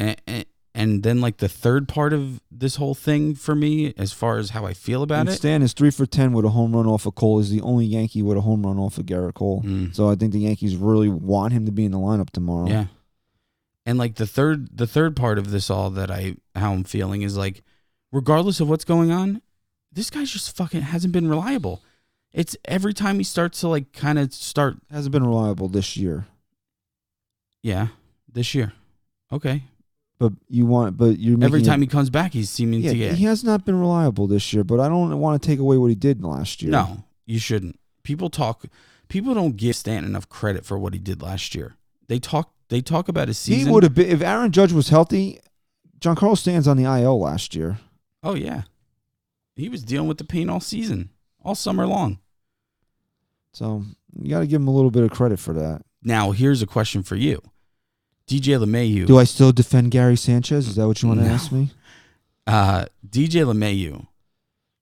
And then, like, the third part of this whole thing for me, as far as how I feel about it. Stan is 3 for 10 with a home run off of Cole. Is the only Yankee with a home run off of Garrett Cole. So I think the Yankees really want him to be in the lineup tomorrow. Yeah. And, like, the third part of this all how I'm feeling is, like, regardless of what's going on, this guy just fucking hasn't been reliable. It's every time he starts to, like, kind of start. Hasn't been reliable this year. Yeah, this year. Okay. But you're every time he comes back, he's seeming to get. He has not been reliable this year, but I don't want to take away what he did last year. No, you shouldn't. People don't give Stanton enough credit for what he did last year. They talk about his season. He would have been, if Aaron Judge was healthy. Giancarlo Stanton's on the IL last year. Oh yeah, he was dealing with the pain all season, all summer long. So you got to give him a little bit of credit for that. Now here's a question for you. DJ LeMahieu. Do I still defend Gary Sanchez? Is that what you want to ask me? DJ LeMahieu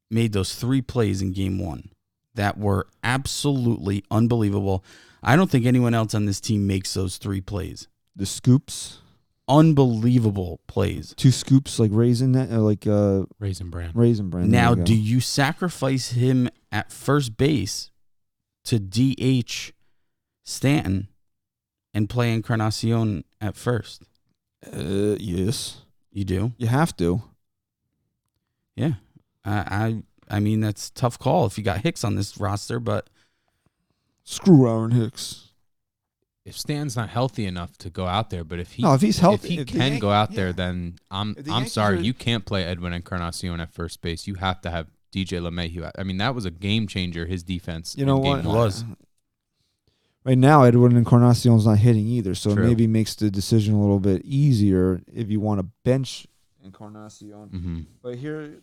made those 3 plays in game 1 that were absolutely unbelievable. I don't think anyone else on this team makes those 3 plays. The scoops? Unbelievable plays. 2 scoops like Raisin Bran. Raisin Bran. Now, do you sacrifice him at first base to DH Stanton and play Encarnacion at first? Yes. You do? You have to. Yeah. I mean, that's a tough call if you got Hicks on this roster, but... Screw Aaron Hicks. If Stan's not healthy enough to go out there, but if he's healthy, if he can go out there, then I'm sorry, you can't play Edwin Encarnacion at first base. You have to have DJ LeMahieu. I mean, that was a game changer, his defense. You know what? It was. Right now, Edwin Encarnacion's not hitting either, so True. It maybe makes the decision a little bit easier if you want to bench Encarnacion. Mm-hmm. But here,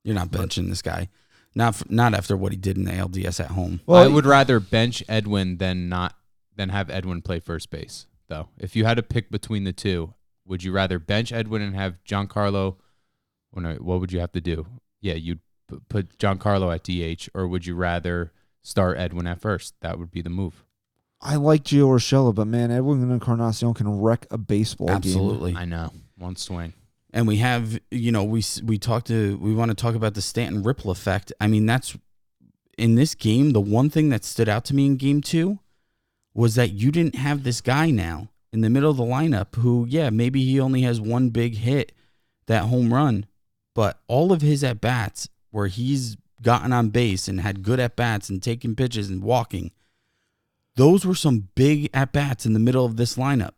you're not benching this guy, not after what he did in the LDS at home. Well, I would rather bench Edwin than have Edwin play first base. Though, if you had to pick between the two, would you rather bench Edwin and have Giancarlo? Or no, what would you have to do? Yeah, you'd put Giancarlo at DH, or would you rather start Edwin at first? That would be the move. I like Gio Urshela, but man, Edwin Encarnacion can wreck a baseball game. Absolutely. I know. One swing. And we have, we want to talk about the Stanton ripple effect. I mean, that's in this game, the one thing that stood out to me in game 2 was that you didn't have this guy now in the middle of the lineup who, yeah, maybe he only has one big hit, that home run, but all of his at-bats where he's gotten on base and had good at-bats and taking pitches and walking, those were some big at-bats in the middle of this lineup.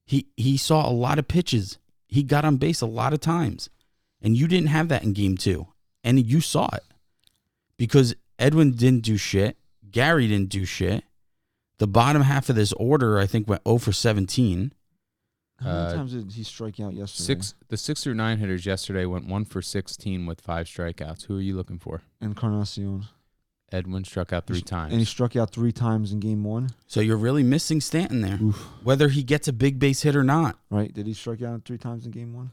He saw a lot of pitches. He got on base a lot of times. And you didn't have that in game 2. And you saw it. Because Edwin didn't do shit. Gary didn't do shit. The bottom half of this order, I think, went 0 for 17. How many times did he strike out yesterday? The 6 through 9 hitters yesterday went 1 for 16 with 5 strikeouts. Who are you looking for? Encarnacion. Edwin struck out 3 times. And he struck out 3 times in game 1. So you're really missing Stanton there, Oof. whether he gets a big base hit or not. Right? Did he strike out 3 times in game 1?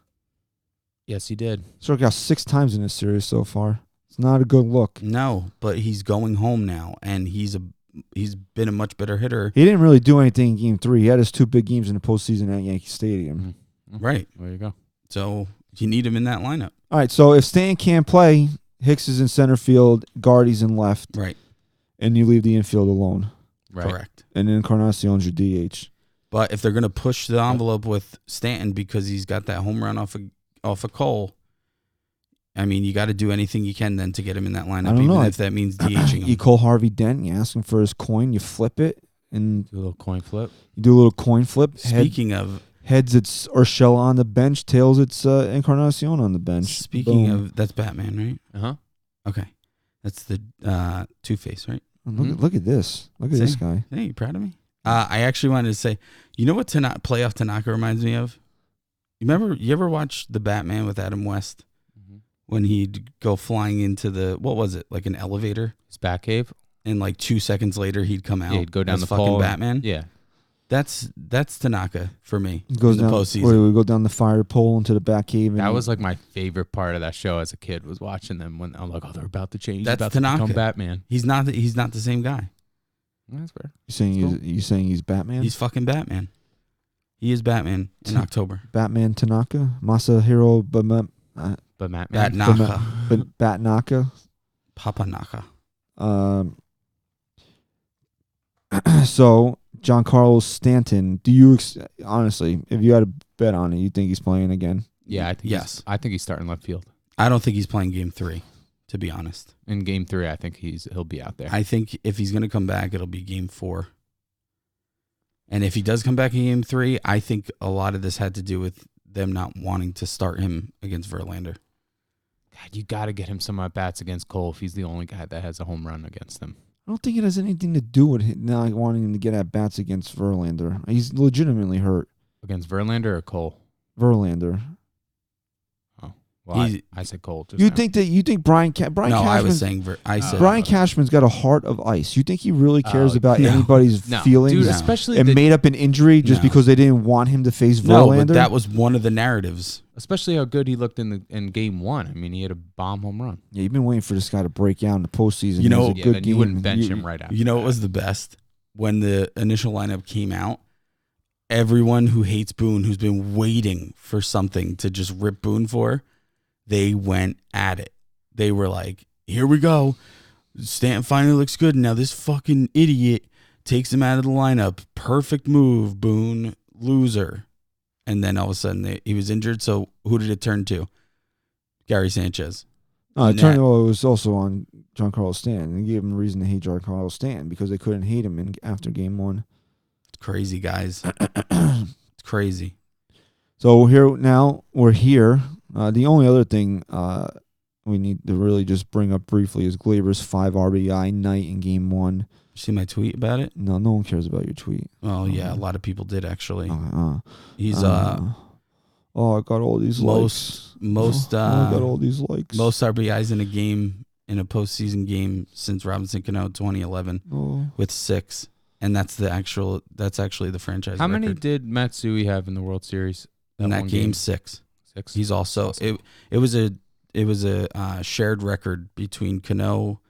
Yes, he did. Struck out 6 times in this series so far. It's not a good look. No, but he's going home now, and he's been a much better hitter. He didn't really do anything in game 3. He had his 2 big games in the postseason at Yankee Stadium. Mm-hmm. Right. There you go. So you need him in that lineup. All right, so if Stanton can't play, Hicks is in center field, Guardy's in left, Right. and you leave the infield alone. Right. Correct. And then Encarnacion's your DH. But if they're going to push the envelope with Stanton because he's got that home run off of Cole, I mean, you got to do anything you can then to get him in that lineup, even if that means DHing him. You call Harvey Dent, you ask him for his coin, you flip it, and Do a little coin flip. you do a little coin flip. Speaking of Heads, it's Urshela on the bench. Tails, it's Encarnacion on the bench. Speaking Boom. of, that's Batman, right? Uh-huh. Okay. That's the Two-Face, right? Look at this. Look at this guy. Hey, you proud of me? I actually wanted to say, you know what playoff Tanaka reminds me of? You ever watch The Batman with Adam West? Mm-hmm. When he'd go flying into what was it, like an elevator? His back cave. And like 2 seconds later, he'd come out. Yeah, he'd go down as the fucking pole. Batman. Yeah. That's Tanaka for me. He goes in the down, postseason. we go down the fire pole into the back cave. That was like my favorite part of that show as a kid, was watching them when I'm like, oh, they're about to change. That's about Tanaka. to become Batman. He's not the same guy. That's fair. You saying he's Batman? He's fucking Batman. He is Batman in October. Batman Tanaka? Masahiro But Batman. Batnaka? Papa Naka. So, Giancarlo Stanton, do you honestly, if you had a bet on it, you think he's playing again? Yeah, I think Yes. I think he's starting left field. I don't think he's playing game 3, to be honest. In game 3, I think he'll be out there. I think if he's going to come back, it'll be game 4. And if he does come back in game 3, I think a lot of this had to do with them not wanting to start him against Verlander. God, you got to get him some at bats against Cole if he's the only guy that has a home run against him. I don't think it has anything to do with not wanting him to get at bats against Verlander. He's legitimately hurt. Against Verlander or Cole? Verlander. Well, I said Cole. You think Brian Cashman? No, I was saying I said Brian Cashman's got a heart of ice. You think he really cares about anybody's feelings? Dude, especially and made up an injury just because they didn't want him to face Verlander? No, but that was one of the narratives. Especially how good he looked in game 1. I mean, he had a bomb home run. Yeah, you've been waiting for this guy to break out in the postseason. You know, you wouldn't bench him right after. You know what was the best? When the initial lineup came out, everyone who hates Boone, who's been waiting for something to just rip Boone for, they went at it. They were like, here we go. Stanton finally looks good. Now this fucking idiot takes him out of the lineup. Perfect move, Boone. Loser. And then all of a sudden he was injured. So who did it turn to? Gary Sanchez. It was also on Giancarlo Stanton. They gave him a reason to hate Giancarlo Stanton because they couldn't hate him after game 1. It's crazy, guys. It's crazy. So we're here. The only other thing we need to really just bring up briefly is Glaber's 5 RBI night in game 1. See my tweet about it? No one cares about your tweet. Oh, yeah. A lot of people did, actually. He's I got all these likes. I got all these likes. Most RBIs in a game, in a postseason game since Robinson Cano 2011 with 6. And that's actually the franchise How record. many did Matsui have in the World Series? In that game, 6. 6. He's also it was a shared record between Cano,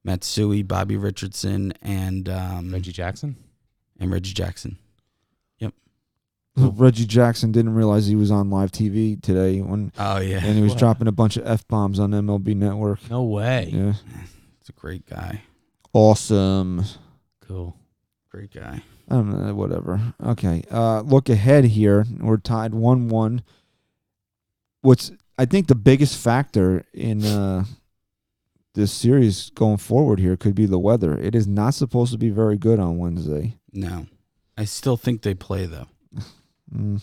Matsui, Bobby Richardson, and Reggie Jackson. Yep. Reggie Jackson didn't realize he was on live TV today and he was dropping a bunch of F-bombs on MLB Network. No way. Yeah. He's a great guy. Awesome. Cool. Great guy. I don't know, whatever. Okay. Look ahead here. We're tied 1-1. I think the biggest factor in this series going forward here could be the weather. It is not supposed to be very good on Wednesday. No. I still think they play, though. Not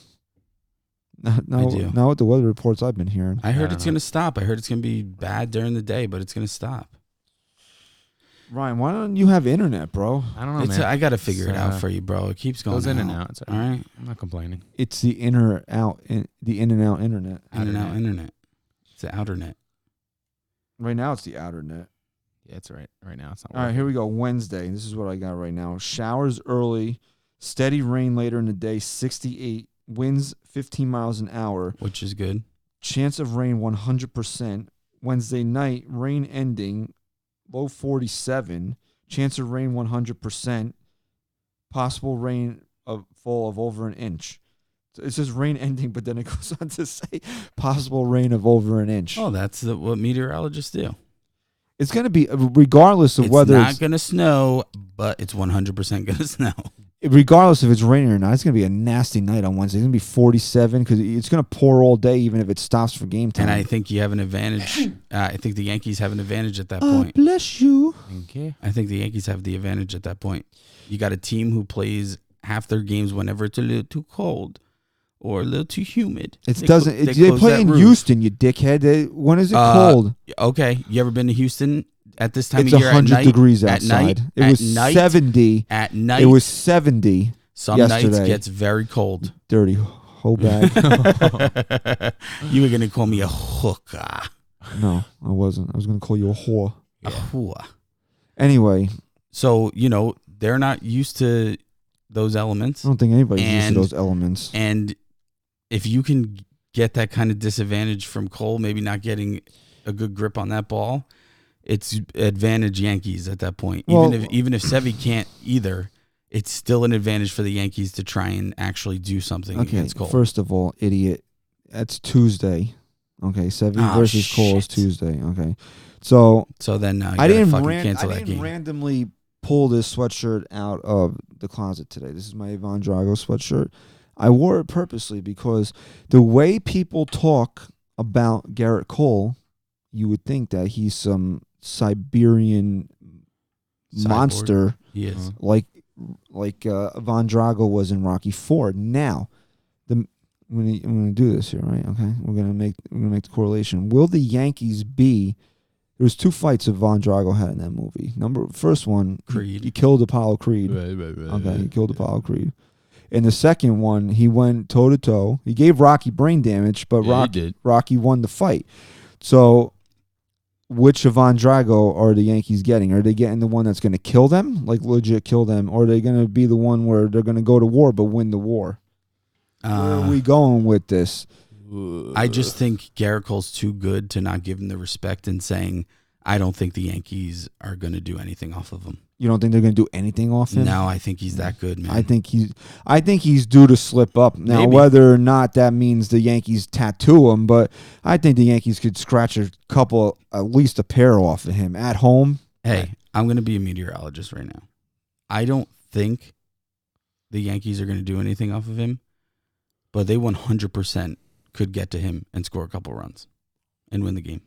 with the weather reports I've been hearing. I heard it's going to stop. I heard it's going to be bad during the day, but it's going to stop. Ryan, why don't you have internet, bro? I don't know, man. I got to figure it out for you, bro. It keeps going goes in and out. It's all right. I'm not complaining. It's the in and out internet. In and out internet. It's the outer net. Right now, it's the outer net. Yeah, it's right now. It's not. All right, here we go. Wednesday. This is what I got right now. Showers early, steady rain later in the day, 68, winds 15 miles an hour. Which is good. Chance of rain 100%. Wednesday night, rain ending, low 47. Chance of rain 100%. Possible rain fall of over an inch. So it says rain ending, but then it goes on to say possible rain of over an inch. Oh, that's what meteorologists do. It's going to be, regardless of whether it's not going to snow, but it's 100% going to snow. Regardless if it's raining or not, it's going to be a nasty night on Wednesday. It's going to be 47 because it's going to pour all day, even if it stops for game time. And I think you have an advantage. I think the Yankees have an advantage at that point. Bless you. Okay. I think the Yankees have the advantage at that point. You got a team who plays half their games whenever it's a little too cold or a little too humid. They play in Houston, you dickhead. When is it cold? Okay. You ever been to Houston? At this time it's of year, 100 degrees outside. It was 70. At night, it was 70. Some yesterday. nights gets very cold. Dirty hoe bag. You were gonna call me a hooker. No, I wasn't. I was gonna call you a whore. A whore. Anyway, so they're not used to those elements. I don't think anybody's used to those elements. And if you can get that kind of disadvantage from Cole, maybe not getting a good grip on that ball. It's advantage Yankees at that point. Well, even if Sevy can't either, it's still an advantage for the Yankees to try and actually do something against Cole. First of all, idiot, that's Tuesday. Okay, Sevy versus Cole is Tuesday. Okay, so then I didn't cancel that game. Randomly pull this sweatshirt out of the closet today. This is my Ivan Drago sweatshirt. I wore it purposely because the way people talk about Garrett Cole, you would think that he's some Siberian monster. He is like Von Drago was in Rocky IV. Now, I'm going to do this here, right? Okay, we're gonna make the correlation. Will the Yankees be? There was 2 fights that Von Drago had in that movie. First one, Creed. He killed Apollo Creed. Okay, he killed Apollo Creed. In the second one, he went toe to toe. He gave Rocky brain damage, but Rocky won the fight. So, which of Von Drago are the Yankees getting? Are they getting the one that's going to kill them, like legit kill them, or are they going to be the one where they're going to go to war but win the war? Where are we going with this? I just think Garrett Cole's too good to not give him the respect and saying, I don't think the Yankees are going to do anything off of him. You don't think they're going to do anything off him? No, I think he's that good, man. I think he's due to slip up. Now, Maybe. Whether or not that means the Yankees tattoo him, but I think the Yankees could scratch a couple, at least a pair off of him at home. Hey, I'm going to be a meteorologist right now. I don't think the Yankees are going to do anything off of him, but they 100% could get to him and score a couple runs and win the game.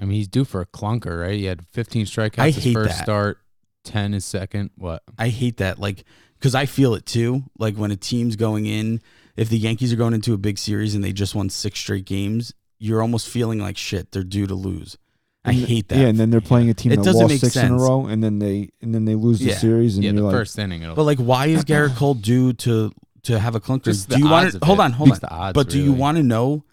I mean, he's due for a clunker, right? He had 15 strikeouts his first start, 10 his second. What? I hate that, because I feel it too. Like when a team's going in, if the Yankees are going into a big series and they just won 6 straight games, you're almost feeling like shit. They're due to lose. I hate that. Yeah, and then they're playing a team that lost 6 in a row, and then they lose the series. And the you're first inning. But why is Garrett Cole due to have a clunker? Just do you want to hold on? The odds, but do you want to know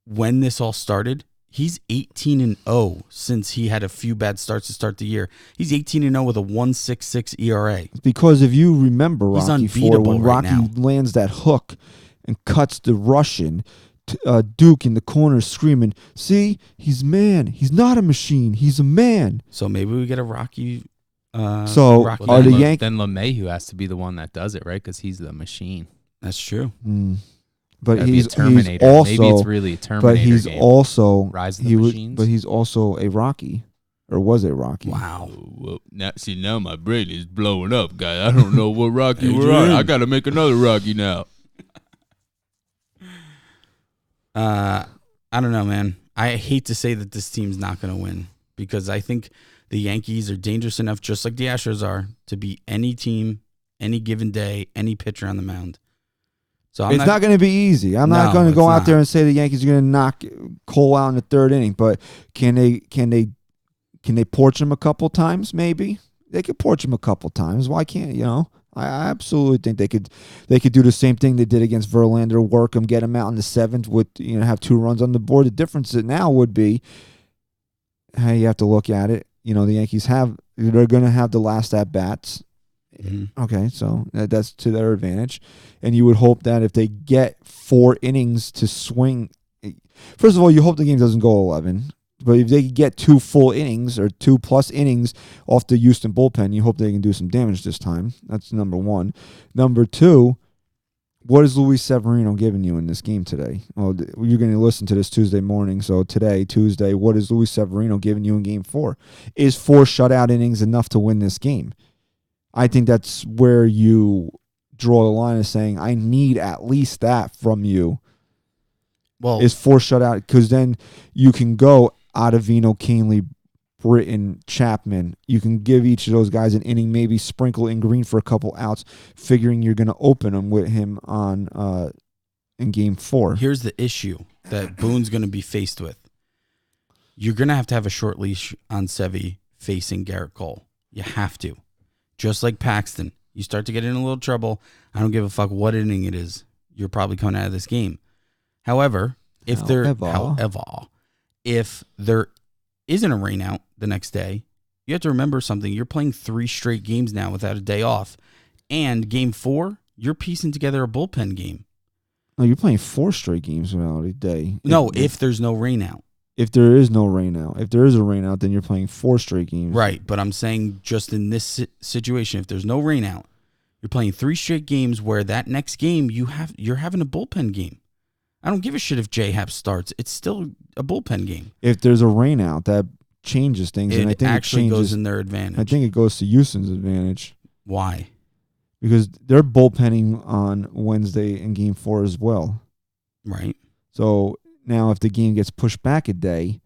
when this all started? He's 18-0 since he had a few bad starts to start the year. He's 18-0 with a 1.66 ERA. Because if you remember Rocky IV, when right Rocky now. lands that hook and cuts the Russian, Duke in the corner screaming, "See, he's man. He's not a machine. He's a man." So maybe we get a Rocky. So Rocky are the Yankees? Then LeMahieu has to be the one that does it, right? Because he's the machine. That's true. But he's Terminator. also, maybe it's really a Terminator. But he's game. also Rise of the Machines. But he's also a Rocky, or was a Rocky? Wow. Well, now my brain is blowing up, guy. I don't know what Rocky we're on. I got to make another Rocky now. I don't know, man. I hate to say that this team's not going to win because I think the Yankees are dangerous enough, just like the Astros are, to beat any team, any given day, any pitcher on the mound. So it's not going to be easy. I'm not going to go out there and say the Yankees are going to knock Cole out in the 3rd inning, but can they porch him a couple times? Maybe they could porch him a couple times. Why can't I absolutely think they could do the same thing they did against Verlander, work him, get him out in the 7th with have 2 runs on the board. The difference now would be how you have to look at it. the Yankees they're going to have the last at bats. Mm-hmm. Okay, so that's to their advantage. And you would hope that if they get 4 innings to swing, first of all, you hope the game doesn't go 11. But if they get 2 full innings or 2+ innings off the Houston bullpen, you hope they can do some damage this time. That's number one. Number two, what is Luis Severino giving you in this game today? Well, you're going to listen to this Tuesday morning. So today, Tuesday, what is Luis Severino giving you in Game 4? Is 4 shutout innings enough to win this game? I think that's where you draw the line of saying, I need at least that from you. Well, Is 4 shutout, because then you can go Ottavino, Canely, Britton, Chapman. You can give each of those guys an inning, maybe sprinkle in Green for a couple outs, figuring you're going to open them with him on in Game 4. Here's the issue that Boone's going to be faced with. You're going to have a short leash on Sevy facing Garrett Cole. You have to. Just like Paxton. You start to get in a little trouble. I don't give a fuck what inning it is. You're probably coming out of this game. However, if there isn't a rain out the next day, you have to remember something. You're playing 3 straight games now without a day off. And Game 4, you're piecing together a bullpen game. No, you're playing 4 straight games without a day. No, if there's no rain out. If there is no rain out. If there is a rain out, then you're playing 4 straight games. Right, but I'm saying just in this situation, if there's no rain out, you're playing 3 straight games where that next game you're having a bullpen game. I don't give a shit if J-Hap starts. It's still a bullpen game. If there's a rain out, that changes things. And I think actually it goes in their advantage. I think it goes to Houston's advantage. Why? Because they're bullpenning on Wednesday in Game 4 as well. Right. So now if the game gets pushed back a day,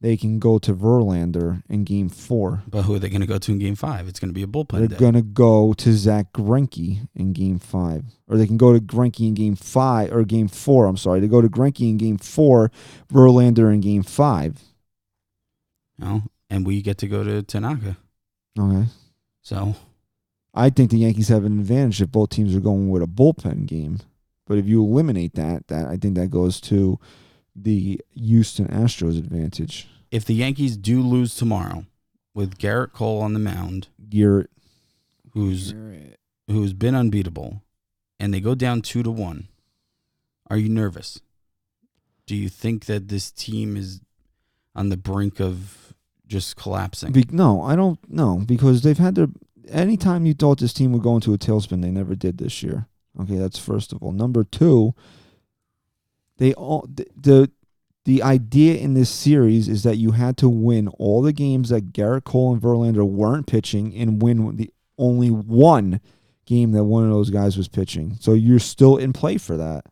they can go to Verlander in Game 4. But who are they going to go to in Game 5? It's going to be a bullpen They're day. going to go to Zach Greinke in Game 5. Or they can go to Greinke in Game 5, or Game 4, I'm sorry. They go to Greinke in Game 4, Verlander in Game 5. Oh, and we get to go to Tanaka. Okay. So I think the Yankees have an advantage if both teams are going with a bullpen game. But if you eliminate that I think that goes to the Houston Astros advantage. if the Yankees do lose tomorrow with Garrett Cole on the mound, Garrett, who's been unbeatable, and they go down 2-1, are you nervous? Do you think that this team is on the brink of just collapsing? No, I don't know, because they've had their. Anytime you thought this team would go into a tailspin, they never did this year. Okay, that's first of all. Number two, they all the idea in this series is that you had to win all the games that Garrett Cole and Verlander weren't pitching, and win the only one game that one of those guys was pitching. So you're still in play for that.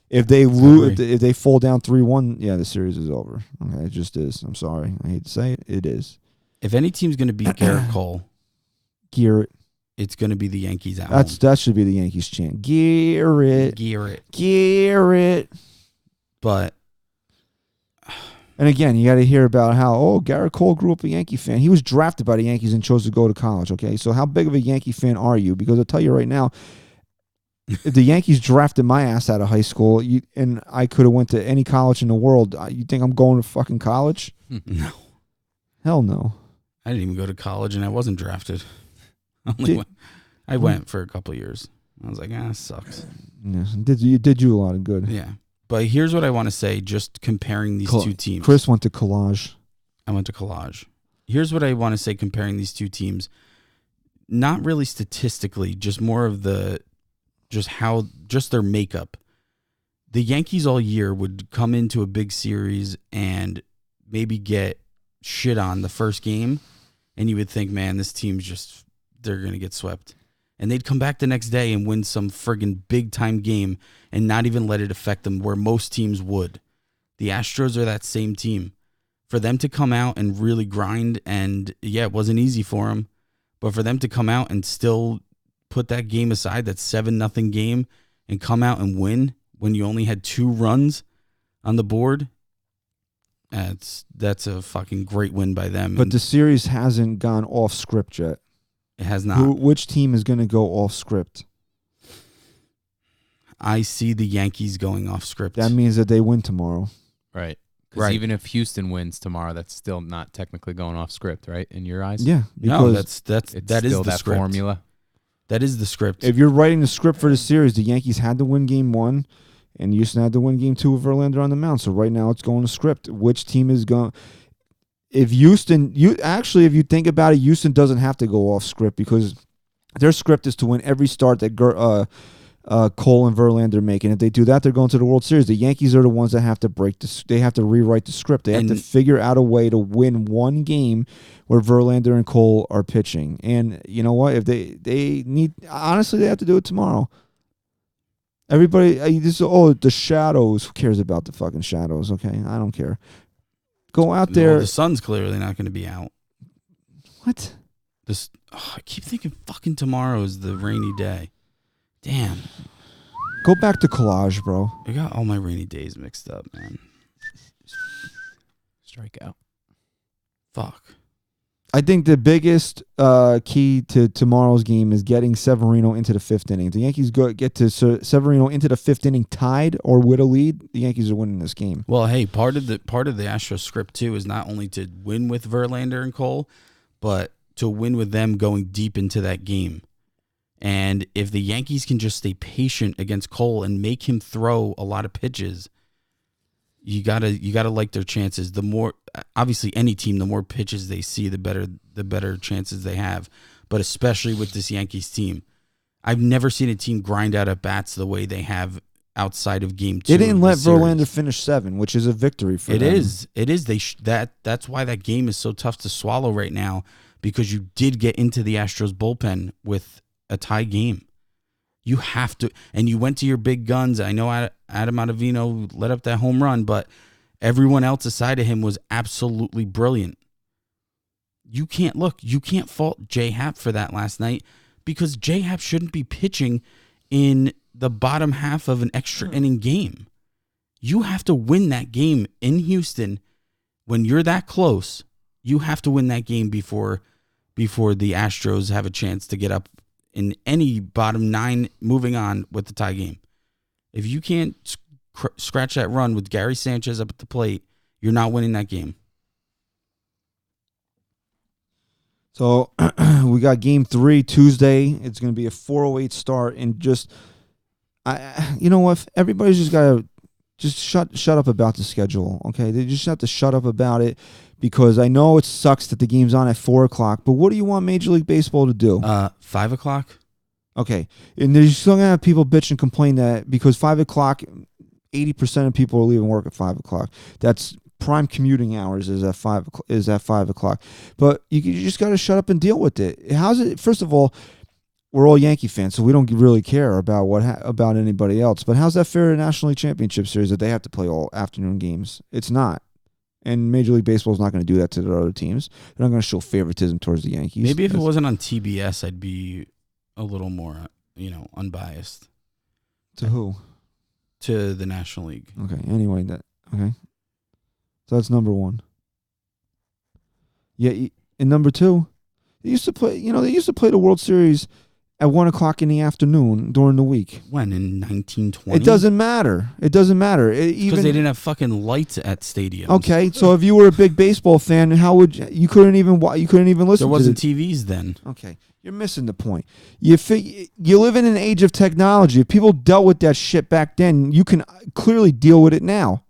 If they lose, if they fall down 3-1, yeah, the series is over. Okay, it just is. I'm sorry, I hate to say it. It is. If any team's going to beat Garrett Cole, Garrett, it's going to be the Yankees at home. That should be the Yankees chant. Garrett. But and again, you got to hear about how Garrett Cole grew up a Yankee fan. He was drafted by the Yankees and chose to go to college. Okay, so how big of a Yankee fan are you? Because I'll tell you right now, if the Yankees drafted my ass out of high school, and I could have went to any college in the world, you think I'm going to fucking college? No. Hell no. I didn't even go to college, and I wasn't drafted. I went for a couple of years. I was like, it sucks. Yeah, it did you a lot of good. Yeah. But here's what I want to say, just comparing these two teams. Chris went to college. I went to college. Here's what I want to say comparing these two teams. Not really statistically, just more of just their makeup. The Yankees all year would come into a big series and maybe get shit on the first game, and you would think, man, this team's they're going to get swept. And they'd come back the next day and win some friggin' big-time game and not even let it affect them, where most teams would. The Astros are that same team. For them to come out and really grind, and yeah, it wasn't easy for them, but for them to come out and still put that game aside, that 7-0 game, and come out and win when you only had 2 runs on the board, that's a fucking great win by them. But the series hasn't gone off script yet. It has not. Which team is going to go off script? I see the Yankees going off script. That means that they win tomorrow. Right. Because Right. even if Houston wins tomorrow, that's still not technically going off script, right? In your eyes? Yeah, No, because that is still the that script. formula. That is the script. if you're writing the script for the series, the Yankees had to win game 1, and Houston had to win game 2 with Verlander on the mound. So right now it's going to script. Which team is going? If Houston, if you think about it, Houston doesn't have to go off script because their script is to win every start that Cole and Verlander make, and if they do that, they're going to the World Series. The Yankees are the ones that have to they have to rewrite the script. They have to figure out a way to win one game where Verlander and Cole are pitching. And you know what? If they need, honestly, they have to do it tomorrow. Everybody, the Shadows. Who cares about the fucking Shadows? Okay, I don't care. Go out there. The sun's clearly not going to be out. What? I keep thinking fucking tomorrow is the rainy day. Damn. Go back to collage, bro. I got all my rainy days mixed up, man. Strike out. Fuck. I think the biggest key to tomorrow's game is getting Severino into the 5th inning. If the Yankees get to Severino into the 5th inning tied or with a lead, the Yankees are winning this game. Well, hey, part of the Astros script too is not only to win with Verlander and Cole, but to win with them going deep into that game. And if the Yankees can just stay patient against Cole and make him throw a lot of pitches, you gotta like their chances. The more, obviously, any team, the more pitches they see, the better chances they have. But especially with this Yankees team, I've never seen a team grind out at bats the way they have outside of game 2. They didn't let Verlander finish 7, which is a victory for them. It is. That's why that game is so tough to swallow right now, because you did get into the Astros bullpen with a tie game. You have to, and you went to your big guns. I know Adam Ottavino let up that home run, but everyone else aside of him was absolutely brilliant. You can't fault J Happ for that last night, because J Happ shouldn't be pitching in the bottom half of an extra inning game. You have to win that game in Houston. When you're that close, you have to win that game before the Astros have a chance to get up in any bottom 9 moving on with the tie game. If you can't scratch that run with Gary Sanchez up at the plate, you're not winning that game. So we got game 3 Tuesday. It's going to be a 4:08 start, and you know what? Everybody's just got to just shut up about the schedule, okay? They just have to shut up about it, because I know it sucks that the game's on at 4:00, but what do you want Major League Baseball to do? 5:00. Okay, and there's still gonna have people bitch and complain that because 5:00, 80% of people are leaving work at 5:00. That's prime commuting hours is at 5:00. But you just got to shut up and deal with it. How's it? First of all, we're all Yankee fans, so we don't really care about about anybody else. But how's that fair to National League Championship Series that they have to play all afternoon games? It's not. And Major League Baseball is not going to do that to their other teams. They're not going to show favoritism towards the Yankees. Maybe if it wasn't on TBS, I'd be a little more, unbiased. To who? To the National League. Okay. Anyway, okay. So that's number 1. Yeah, and number 2, they used to play. They used to play the World Series at 1:00 in the afternoon during the week. When, in 1920? It doesn't matter. Because they didn't have fucking lights at stadiums. Okay, so if you were a big baseball fan, how would you couldn't even listen? There wasn't TVs then. Okay, you're missing the point. You live in an age of technology. If people dealt with that shit back then, you can clearly deal with it now.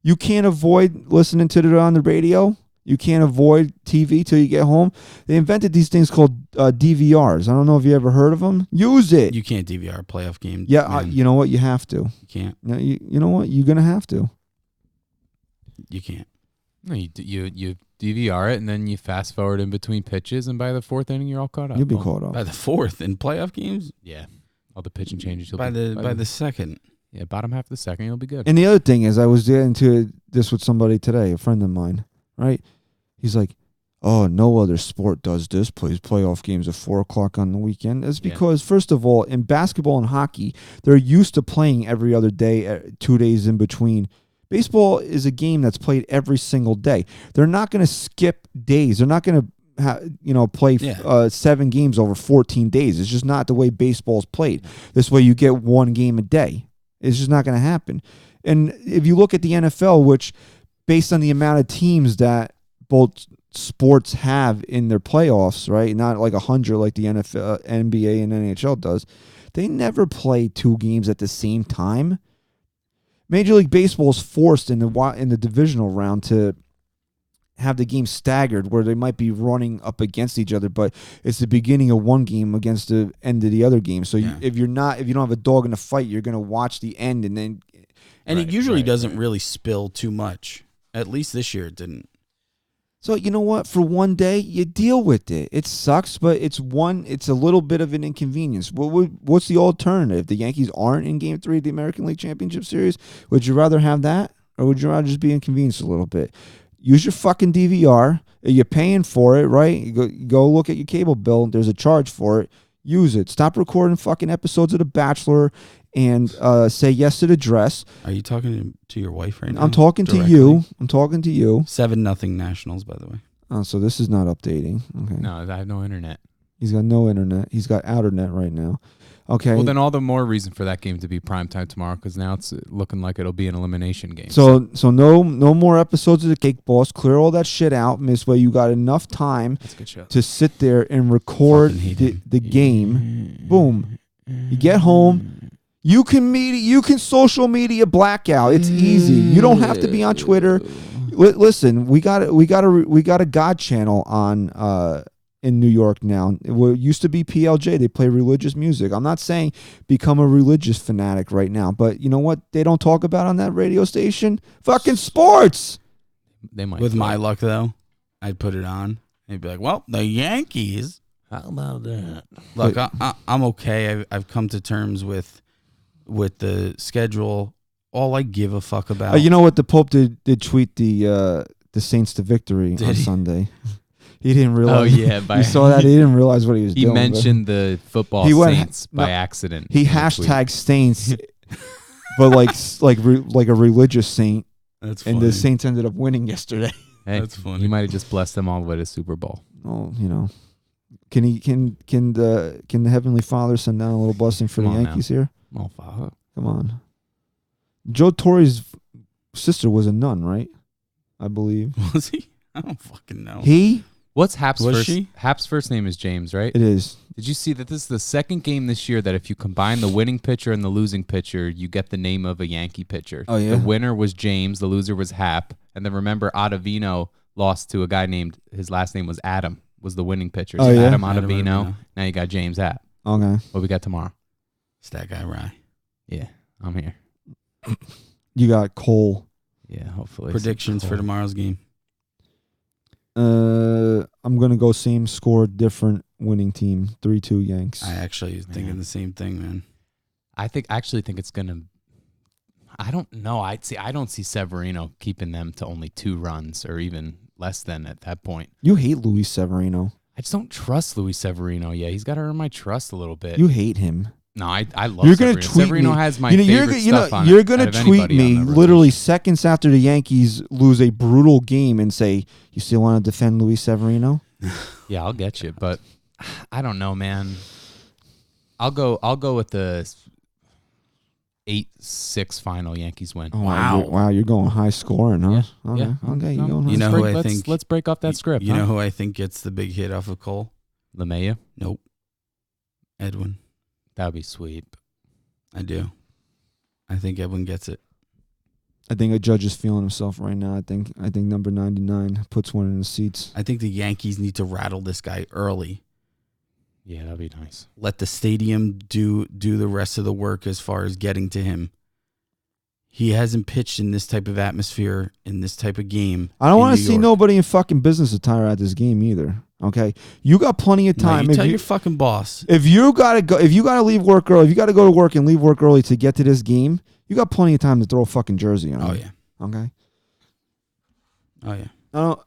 You can't avoid listening to it on the radio. You can't avoid TV till you get home. They invented these things called DVRs. I don't know if you ever heard of them. Use it. You can't DVR a playoff game. Yeah, you know what? You have to. You can't. No, you know what? You're going to have to. You can't. No, you DVR it, and then you fast forward in between pitches, and by the 4th inning, you're all caught up. You'll be caught up. By the 4th in playoff games? Yeah. All the pitching changes. By the 2nd. Yeah, bottom half of the 2nd, you'll be good. And the other thing is, I was getting into this with somebody today, a friend of mine, right? He's like, oh, no other sport does this, plays playoff games at 4:00 on the weekend. It's because, first of all, in basketball and hockey, they're used to playing every other day, 2 days in between. Baseball is a game that's played every single day. They're not going to skip days. They're not going to play 7 games over 14 days. It's just not the way baseball's played. This way you get 1 game a day. It's just not going to happen. And if you look at the NFL, which based on the amount of teams that both sports have in their playoffs, right? Not like 100 like the NFL, NBA, and NHL does. They never play 2 games at the same time. Major League Baseball is forced in the divisional round to have the game staggered, where they might be running up against each other, but it's the beginning of one game against the end of the other game. So if you don't have a dog in the fight, you're going to watch the end, and then. And it usually doesn't really spill too much. At least this year it didn't. So you know what? For one day, you deal with it. It sucks, but it's a little bit of an inconvenience. What's the alternative? The Yankees aren't in Game 3 of the American League Championship Series. Would you rather have that, or would you rather just be inconvenienced a little bit? Use your fucking DVR. You're paying for it, right? You go look at your cable bill. There's a charge for it. Use it. Stop recording fucking episodes of The Bachelor and say yes to the dress. Are you talking to your wife right now? I'm talking to you. 7-0 Nationals, by the way. Oh, so this is not updating. Okay. No, I have no internet. He's got no internet. He's got outernet right now. Okay. Well, then all the more reason for that game to be primetime tomorrow, because now it's looking like it'll be an elimination game. So no more episodes of the Cake Boss. Clear all that shit out. This way you got enough time to sit there and record the game. Boom. You get home. You can social media blackout. It's easy. You don't have to be on Twitter. Listen, we got a God channel on in New York now. It used to be PLJ. They play religious music. I'm not saying become a religious fanatic right now, but you know what they don't talk about on that radio station? Fucking sports. They might. With my luck, though, I'd put it on. They'd be like, well, the Yankees. How about that? Look, I'm okay. I've come to terms with the schedule. All I give a fuck about. You know what? The Pope did tweet the Saints to victory on Sunday. He didn't realize. Oh yeah, you saw that. He didn't realize what he was doing. He mentioned the football Saints by accident. He hashtag Saints, but like a religious saint. That's funny. And the Saints ended up winning yesterday. Hey, that's funny. You might have just blessed them all the way to Super Bowl. Oh, you know. Can the Heavenly Father send down a little blessing for the Yankees here? Oh, Father. Come on. Joe Torre's sister was a nun, right? I believe. Was he? I don't fucking know. What's Hap's was first? She? Hap's first name is James, right? It is. Did you see that this is the second game this year that if you combine the winning pitcher and the losing pitcher, you get the name of a Yankee pitcher? Oh, yeah? The winner was James. The loser was Hap. And then remember, Ottavino lost to a guy named, his last name was Adam, was the winning pitcher. So Adam Ottavino. Now you got James Hap. Okay. What we got tomorrow? It's that guy, Rye. Yeah, I'm here. You got Cole. Yeah, hopefully. Predictions for tomorrow's game. I'm gonna go same score, different winning team. 3-2 Yanks. I actually was thinking the same thing, man. I actually think it's gonna. I don't know. I don't see Severino keeping them to only 2 runs or even less than at that point. You hate Luis Severino. I just don't trust Luis Severino. Yeah, he's got to earn my trust a little bit. You hate him. No, I love you're Severino. gonna tweet Severino me. has my favorite stuff on it. You're going to tweet me literally seconds after the Yankees lose a brutal game and say, you still want to defend Luis Severino? Yeah, I'll get you. But I don't know, man. I'll go with the 8-6 final. Yankees win. Oh, wow. You're going high scoring, huh? Yeah. Okay. Yeah. Okay. You're going high. You know who I think? Let's break off that script. You know who I think gets the big hit off of Cole? LeMahieu? Nope. Edwin. That would be sweet. I do. I think Edwin gets it. I think a judge is feeling himself right now. I think number 99 puts one in the seats. I think the Yankees need to rattle this guy early. Yeah, that'd be nice. Let the stadium do the rest of the work as far as getting to him. He hasn't pitched in this type of atmosphere, in this type of game. I don't want to see nobody in fucking business attire at this game either. Okay, you got plenty of time. No, tell your fucking boss. If you gotta leave work early, if you gotta go to work and leave work early to get to this game, you got plenty of time to throw a fucking jersey on. Oh yeah. Okay. Oh yeah.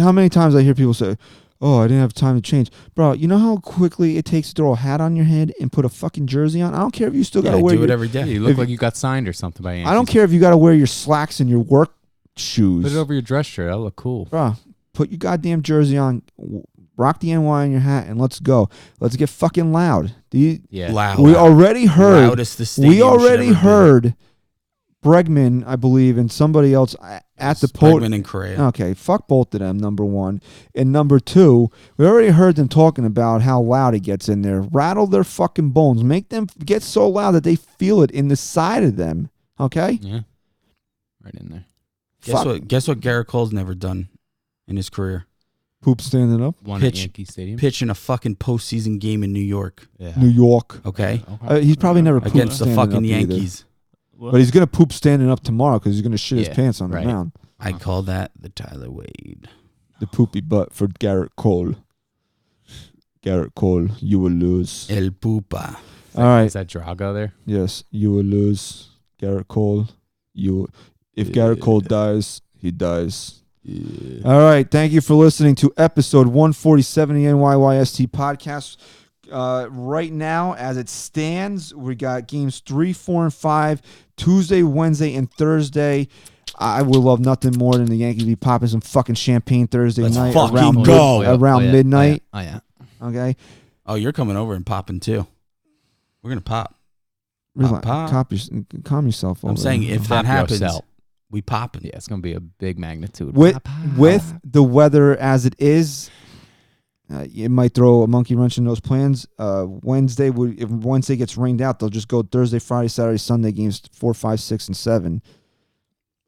How many times I hear people say, "Oh, I didn't have time to change," bro. You know how quickly it takes to throw a hat on your head and put a fucking jersey on. I don't care if you still gotta wear do it every day. Yeah, you look like you got signed or something by Yankees. I don't care if you gotta wear your slacks and your work shoes. Put it over your dress shirt. That'll look cool, bro. Put your goddamn jersey on, rock the NY on your hat, and let's go. Let's get fucking loud. Loud. We already heard. Loudest the stadium We already heard Bregman, I believe, and somebody else at the podium. Bregman and Correa. Okay, fuck both of them, number one. And number two, we already heard them talking about how loud it gets in there. Rattle their fucking bones. Make them get so loud that they feel it in the side of them. Okay? Yeah. Right in there. Guess what Garrett Cole's never done in his career? Poop standing up. One at Yankee Stadium. Pitch in a fucking postseason game in New York. Yeah. New York. Okay? He's probably never pooped Against the standing fucking up either. Yankees. But he's going to poop standing up tomorrow because he's going to shit his pants on the mound. I call that the Tyler Wade. The poopy butt for Garrett Cole. Garrett Cole, you will lose. El Pupa. All right. Is that Drago there? Yes, you will lose. Garrett Cole, if Garrett Cole dies, he dies. Yeah. All right. Thank you for listening to episode 147 of the NYYST podcast. Right now, as it stands, we got games 3, 4, and 5, Tuesday, Wednesday, and Thursday. I would love nothing more than the Yankees be popping some fucking champagne Thursday Let's night fucking around go. around midnight. Oh, yeah. Okay. Oh, you're coming over and popping too. We're going to pop. Relax. Pop. Calm yourself. I'm over saying there. if that happens, yourself. we popping. Yeah, it's going to be a big magnitude. With the weather as it is, it might throw a monkey wrench in those plans. Wednesday, if Wednesday gets rained out, they'll just go Thursday, Friday, Saturday, Sunday games 4, 5, 6, and 7.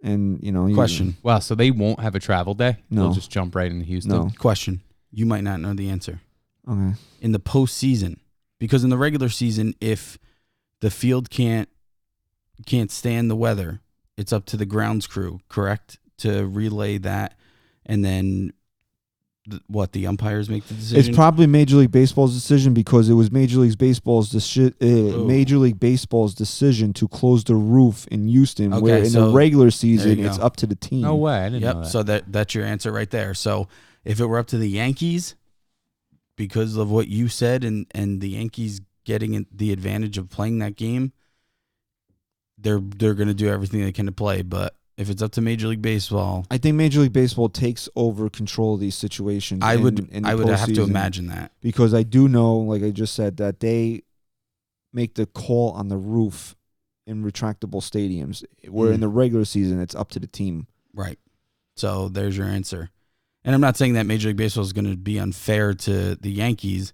And Question. Wow, so they won't have a travel day? No. They'll just jump right into Houston? No. Question. You might not know the answer. Okay. In the postseason, because in the regular season, if the field can't stand the weather, it's up to the grounds crew, correct, to relay that, and then the umpires make the decision. It's probably Major League Baseball's decision because it was Major League Baseball's decision to close the roof in Houston, Okay, where in so the regular season you it's go. up to the team. No way. I didn't know Yep. that. So that's your answer right there. So if it were up to the Yankees, because of what you said, and the Yankees getting the advantage of playing that game, they're going to do everything they can to play. But if it's up to Major League Baseball, I think Major League Baseball takes over control of these situations. I would in the have to postseason. imagine that. Because I do know, like I just said, that they make the call on the roof in retractable stadiums, where in the regular season it's up to the team. Right. So there's your answer. And I'm not saying that Major League Baseball is going to be unfair to the Yankees,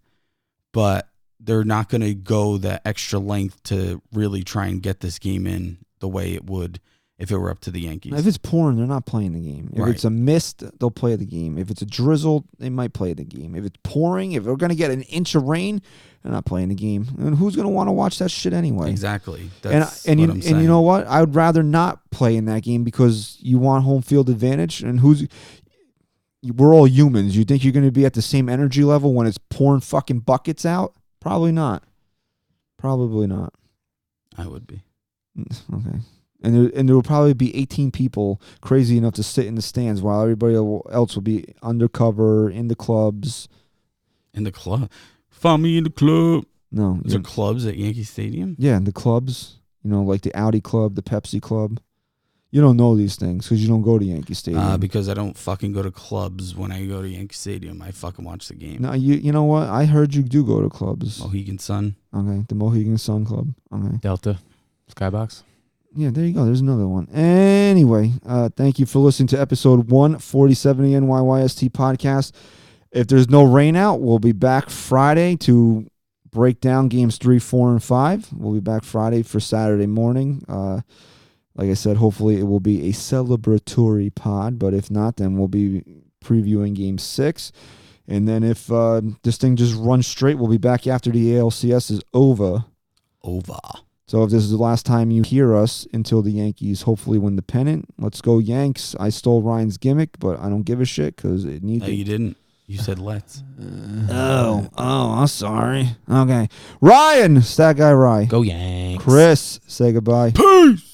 but they're not going to go that extra length to really try and get this game in the way it would if it were up to the Yankees. If it's pouring, they're not playing the game. If it's a mist, they'll play the game. If it's a drizzle, they might play the game. If it's pouring, if they're going to get an inch of rain, they're not playing the game. And who's going to want to watch that shit anyway? Exactly. And you know what? I would rather not play in that game because you want home field advantage. And we're all humans. You think you're going to be at the same energy level when it's pouring fucking buckets out? Probably not. Probably not. I would be. Okay. And there will probably be 18 people crazy enough to sit in the stands while everybody else will be undercover in the clubs. In the club? Find me in the club. No. Is there clubs at Yankee Stadium? Yeah, in the clubs. Like the Audi Club, the Pepsi Club. You don't know these things because you don't go to Yankee Stadium. Because I don't fucking go to clubs when I go to Yankee Stadium. I fucking watch the game. No, you know what? I heard you do go to clubs. Mohegan Sun. Okay, the Mohegan Sun Club. Okay. Delta. Skybox. Yeah, there you go. There's another one. Anyway, thank you for listening to episode 147 of the NYYST podcast. If there's no rain out, we'll be back Friday to break down games 3, 4, and 5. We'll be back Friday for Saturday morning. Like I said, hopefully it will be a celebratory pod, but if not, then we'll be previewing game 6. And then if this thing just runs straight, we'll be back after the ALCS is over. So if this is the last time you hear us until the Yankees hopefully win the pennant, let's go Yanks. I stole Ryan's gimmick, but I don't give a shit because it needs. No, you didn't. You said let's. I'm sorry. Okay, Ryan, Stat Guy Rye. Go Yanks. Chris, say goodbye. Peace.